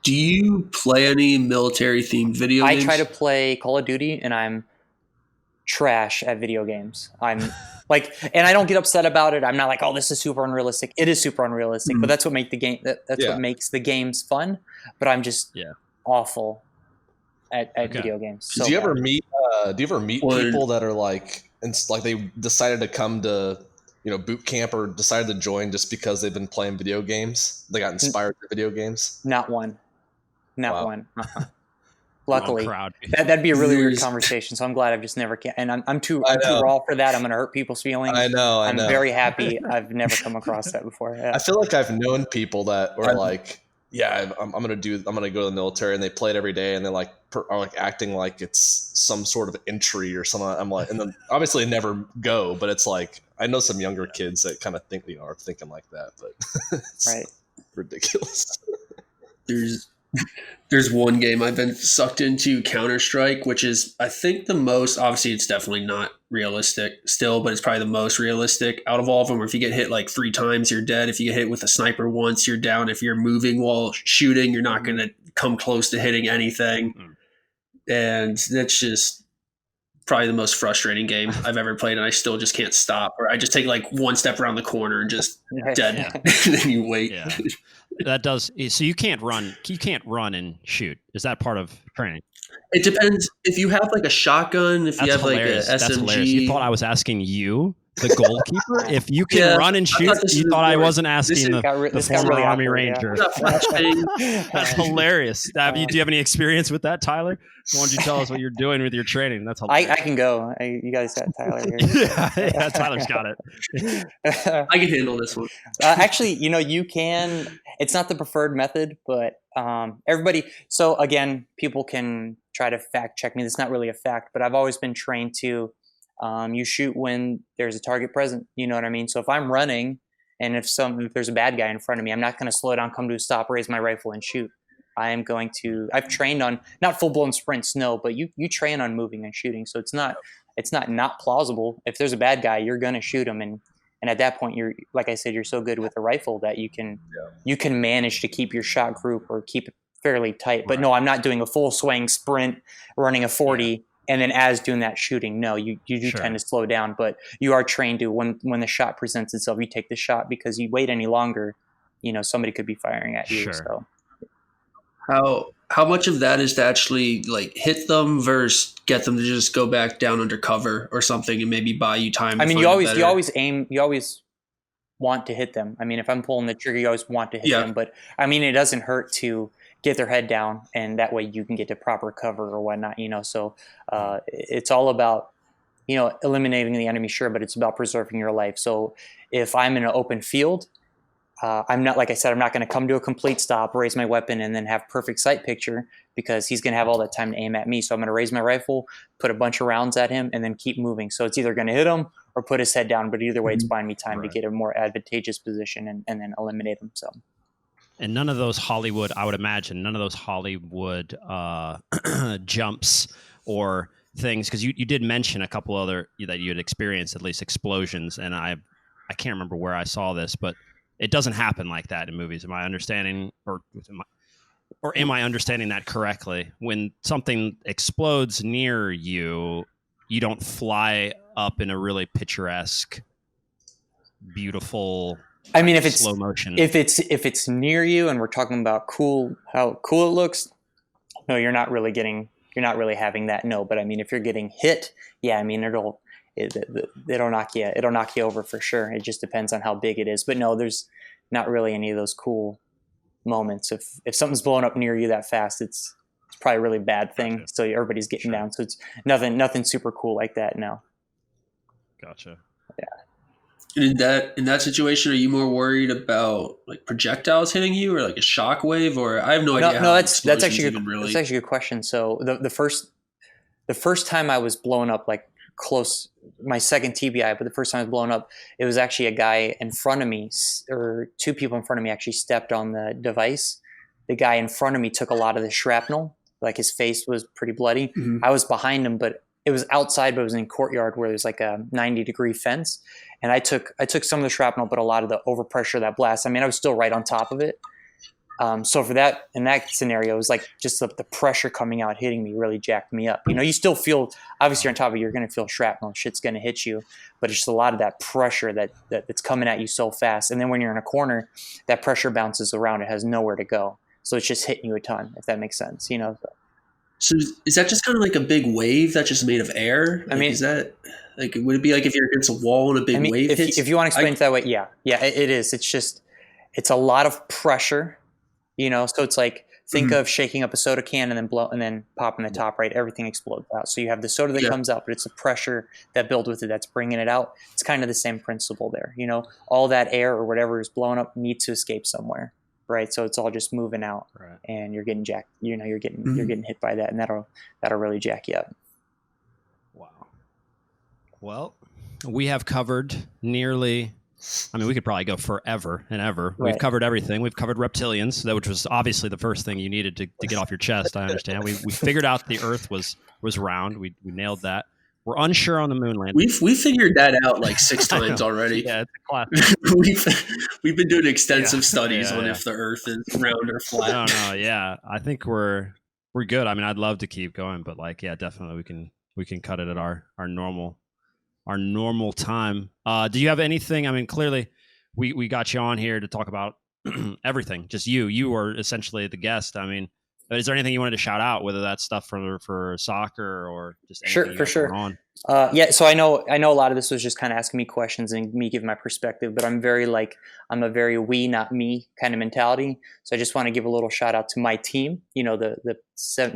Do you play any military themed video games? I try to play Call of Duty, and I'm trash at video games. I'm and I don't get upset about it. I'm not like, oh, this is super unrealistic. It is super unrealistic, but that's what makes the game. That's what makes the games fun. But I'm just awful at video games. So do you ever meet people that are like they decided to come to boot camp or decided to join just because they've been playing video games? They got inspired by video games? Not one. One. Uh-huh. Luckily, that'd be a really weird conversation. So I'm glad I've just never and I'm too raw for that. I'm going to hurt people's feelings. I know. I'm very happy. I've never come across that before. Yeah. I feel like I've known people that were like, I'm going to go to the military, and they play it every day, and they are like acting like it's some sort of entry or something. I'm like, and then obviously never go, but it's like, I know some younger kids that kind of think, are thinking like that, but it's ridiculous. There's one game I've been sucked into, Counter-Strike, which is, I think, the most, obviously it's definitely not realistic still, but it's probably the most realistic out of all of them, where if you get hit like 3 times, you're dead. If you get hit with a sniper once, you're down. If you're moving while shooting, you're not going to come close to hitting anything. And that's just probably the most frustrating game I've ever played, and I still just can't stop. Or I just take like one step around the corner and just dead. And then you wait. Yeah. That does. So you can't run. You can't run and shoot. Is that part of training? It depends. If you have like a shotgun, if you have hilarious. Like a SMG. That's hilarious. You thought I was asking you, the goalkeeper, if you can run and shoot. You thought I wasn't asking the former Army Ranger. That's hilarious. Do you have any experience with that, Tyler? Why don't you tell us what you're doing with your training? That's hilarious. I can go. You guys got Tyler here. yeah, Tyler's got it. I can handle this one. Actually, you can. It's not the preferred method, but everybody. So again, people can try to fact check me. That's not really a fact, but I've always been trained to. You shoot when there's a target present. You know what I mean? So if I'm running and if there's a bad guy in front of me, I'm not going to slow down, come to a stop, raise my rifle and shoot. I've trained on not full blown sprints, no, but you train on moving and shooting. So it's not plausible. If there's a bad guy, you're going to shoot him. And at that point, you're, like I said, you're so good with a rifle that you can manage to keep your shot group or keep it fairly tight. But no, I'm not doing a full swing sprint, running a 40. And then as doing that shooting, no, you do tend to slow down, but you are trained to when the shot presents itself, you take the shot, because you wait any longer, somebody could be firing at you. Sure. So how much of that is to actually like hit them versus get them to just go back down under cover or something and maybe buy you time? I mean, you always want to hit them. I mean, if I'm pulling the trigger, you always want to hit them, but I mean, it doesn't hurt to get their head down, and that way you can get to proper cover or whatnot, so it's all about eliminating the enemy, sure, but it's about preserving your life. So if I'm in an open field, I'm not, like I said, I'm not going to come to a complete stop, raise my weapon, and then have perfect sight picture, because he's going to have all that time to aim at me. So I'm going to raise my rifle, put a bunch of rounds at him, and then keep moving. So it's either going to hit him or put his head down, but either way, it's buying me time to get a more advantageous position and then eliminate him. So. And none of those Hollywood, I would imagine, none of those Hollywood jumps or things, because you did mention a couple other that you had experienced, at least explosions, and I can't remember where I saw this, but it doesn't happen like that in movies. Am I understanding, or am I understanding that correctly? When something explodes near you, you don't fly up in a really picturesque, beautiful, I mean, if it's slow motion. If it's near you, and we're talking about how cool it looks, no, you're not really having that. No, but I mean, if you're getting hit, yeah, I mean, it'll knock you over for sure. It just depends on how big it is. But no, there's not really any of those cool moments. If something's blowing up near you that fast, it's probably a really bad thing. Gotcha. So everybody's getting down. So it's nothing super cool like that. No. Gotcha. Yeah. In that situation, are you more worried about like projectiles hitting you, or like a shock wave, or I have no idea. No, that's actually a good question. So the first time I was blown up, like close, my second TBI, but the first time I was blown up, it was actually a guy in front of me, or two people in front of me actually stepped on the device. The guy in front of me took a lot of the shrapnel, like his face was pretty bloody. Mm-hmm. I was behind him, but it was outside, but it was in a courtyard where there's like a 90-degree fence. And I took some of the shrapnel, but a lot of the overpressure, that blast, I mean, I was still right on top of it. So for that, in that scenario, it was like just the pressure coming out, hitting me really jacked me up. You still feel, obviously you're on top of it, you're going to feel shrapnel, shit's going to hit you, but it's just a lot of that pressure that's coming at you so fast. And then when you're in a corner, that pressure bounces around, it has nowhere to go. So it's just hitting you a ton, if that makes sense, So is that just kind of like a big wave that's just made of air? I mean, is that like, would it be like if you're against a wall and a big wave hits? If you want to explain it that way, yeah, it is. It's just, it's a lot of pressure, so it's like, think of shaking up a soda can and then popping the top, right? Everything explodes out. So you have the soda that comes out, but it's the pressure that builds with it that's bringing it out. It's kind of the same principle there. All that air or whatever is blowing up needs to escape somewhere. Right, so it's all just moving out, right, and you're getting jacked. You're getting hit by that, and that'll really jack you up. Wow. Well, we have covered nearly. I mean, we could probably go forever and ever. Right. We've covered everything. We've covered reptilians, which was obviously the first thing you needed to get off your chest. I understand. We figured out the Earth was round. We nailed that. We're unsure on the moon landing. We figured that out like 6 times already. Yeah, it's a classic. we've been doing extensive studies on if the Earth is round or flat. No, yeah. I think we're good. I mean, I'd love to keep going, but definitely we can cut it at our normal time. Do you have anything? I mean, clearly we got you on here to talk about everything. Just you were essentially the guest. I mean, is there anything you wanted to shout out, whether that's stuff for soccer or just anything for sure. On? Yeah, so I know a lot of this was just kind of asking me questions and me giving my perspective, but I'm a very we, not me kind of mentality. So I just want to give a little shout out to my team. The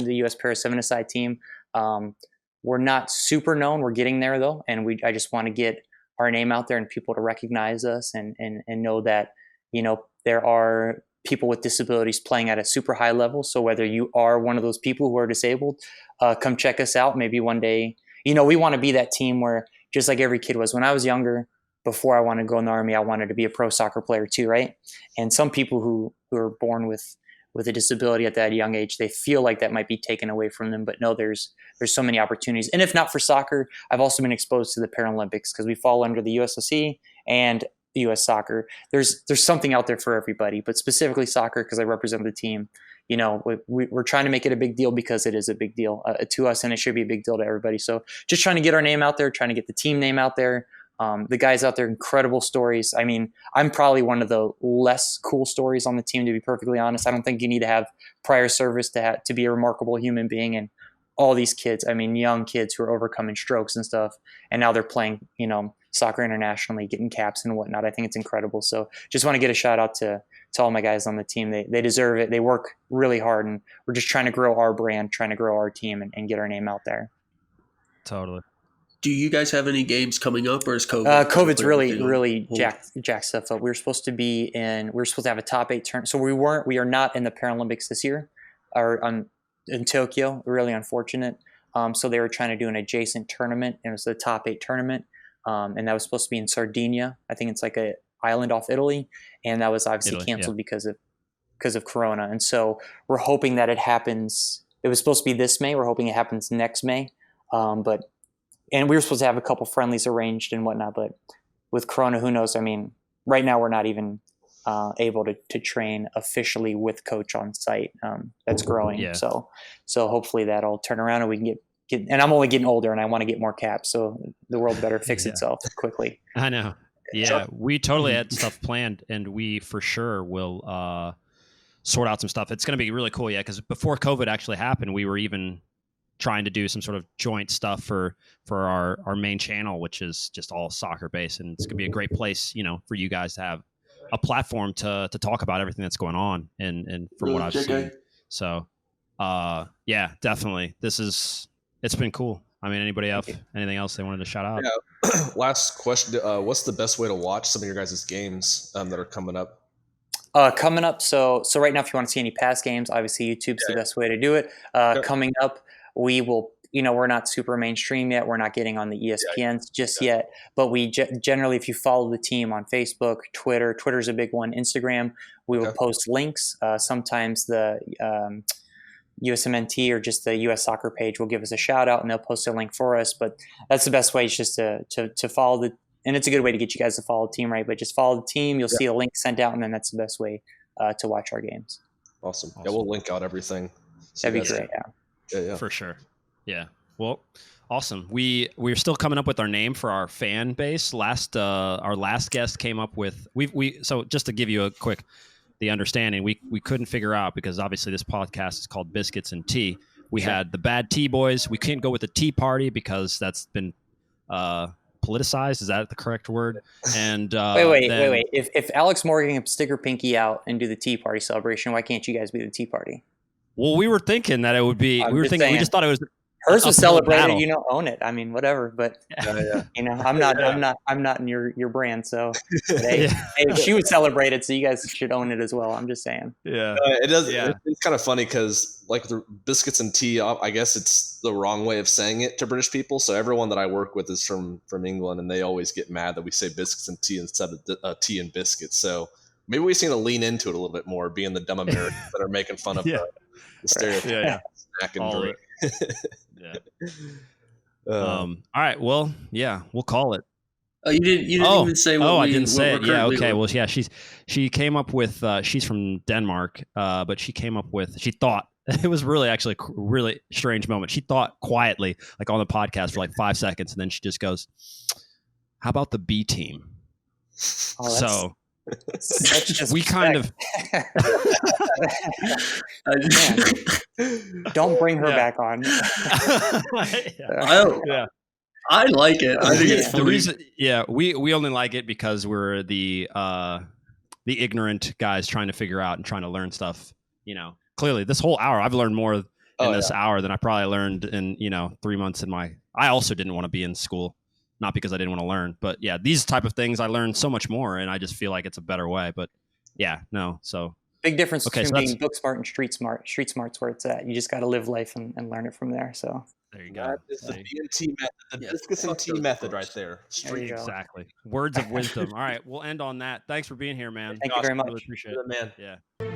U.S. Para 7-a-side team. We're not super known. We're getting there though, and I just want to get our name out there and people to recognize us and know that there are people with disabilities playing at a super high level. So whether you are one of those people who are disabled, come check us out. Maybe one day, we want to be that team where, just like every kid was when I was younger, before I wanted to go in the Army, I wanted to be a pro soccer player too, right? And some people who are born with a disability at that young age, they feel like that might be taken away from them. But no, there's so many opportunities. And if not for soccer, I've also been exposed to the Paralympics because we fall under the USOC and U.S. soccer. There's something out there for everybody, but specifically soccer, because I represent the team. We're trying to make it a big deal because it is a big deal to us, and it should be a big deal to everybody. So just trying to get our name out there, trying to get the team name out there. The guys out there, incredible stories. I mean, I'm probably one of the less cool stories on the team, to be perfectly honest. I don't think you need to have prior service to be a remarkable human being. And all these kids, I mean, young kids who are overcoming strokes and stuff, and now they're playing, soccer internationally, getting caps and whatnot. I think it's incredible. So just want to get a shout out to all my guys on the team. They deserve it. They work really hard, and we're just trying to grow our brand, trying to grow our team, and get our name out there. Totally. Do you guys have any games coming up, or is COVID? COVID's really jacked stuff up. We were supposed to have a top 8 turn. So we are not in the Paralympics this year, or in Tokyo. Really unfortunate. So they were trying to do an adjacent tournament, and it was the top 8 tournament, and that was supposed to be in Sardinia. I think it's like a island off Italy, and that was obviously canceled because of Corona. And so we're hoping that it happens. It was supposed to be this May. We're hoping it happens next May, and we were supposed to have a couple friendlies arranged and whatnot, but with Corona, who knows? I mean, right now we're not even able to train officially with coach on site. That's growing. Yeah. So hopefully that'll turn around and we can get, and I'm only getting older and I want to get more caps. So the world better fix itself quickly. I know. Yeah. We totally had stuff planned, and we for sure will sort out some stuff. It's going to be really cool. Yeah. Cause before COVID actually happened, we were even trying to do some sort of joint stuff for our main channel, which is just all soccer based. And it's gonna be a great place, for you guys to have a platform to talk about everything that's going on. And from what I've seen. So, yeah, definitely. It's been cool. I mean, anybody else, anything else they wanted to shout out? Yeah. Last question. What's the best way to watch some of your guys' games that are coming up? Coming up. So right now, if you want to see any past games, obviously YouTube's the best way to do it. Coming up, we will, we're not super mainstream yet. We're not getting on the ESPNs just yet, but we generally, if you follow the team on Facebook, Twitter's a big one, Instagram, we will post links. Sometimes the USMNT or just the US soccer page will give us a shout out and they'll post a link for us. But that's the best way, is just to follow and it's a good way to get you guys to follow the team, right? But just follow the team. You'll see a link sent out, and then that's the best way to watch our games. Awesome. Yeah, we'll link out everything. So that'd be great. Yeah. For sure. Yeah. Well, awesome. We're still coming up with our name for our fan base. Our last guest came up with so just to give you the understanding, we couldn't figure out, because obviously this podcast is called Biscuits and Tea. We had the Bad Tea Boys. We couldn't go with the Tea Party because that's been politicized. Is that the correct word? And wait. If Alex Morgan can stick her pinky out and do the Tea Party celebration, why can't you guys be the Tea Party? Well, we were thinking that it would be. We just thought it was. Hers was celebrated. Own it. I mean, whatever. But I'm not in your brand. So hey, she was celebrated, so you guys should own it as well. I'm just saying. Yeah, it does. Yeah. It's kind of funny because like the Biscuits and Tea, I guess it's the wrong way of saying it to British people. So everyone that I work with is from England, and they always get mad that we say Biscuits and Tea instead of tea and biscuits. So maybe we seem to lean into it a little bit more, being the dumb Americans that are making fun of the stereotype. Snack and drink. All right. Well, yeah, we'll call it. Oh, you didn't even say what I didn't say it. Yeah. Okay. Well, yeah, she came up with, she's from Denmark, but she came up with, she thought, it was really actually a really strange moment. She thought quietly, like on the podcast for like 5 seconds, and then she just goes, "How about the B team?" That's just we kind of don't bring her back on. I like it. I think it's the reason. Yeah, we only like it because we're the ignorant guys trying to figure out and trying to learn stuff. Clearly, this whole hour I've learned more in this hour than I probably learned in 3 months in my. I also didn't want to be in school. Not because I didn't want to learn, but yeah, these type of things I learned so much more, and I just feel like it's a better way. But yeah, no. So big difference between being book smart and street smart. Street smart's where it's at. You just got to live life and learn it from there. So there you go. That is the BNT method, the Biscuits and Tea method, right there. Straight, exactly. Words of wisdom. All right, we'll end on that. Thanks for being here, man. Thank you very much. Really appreciate it, man. Yeah.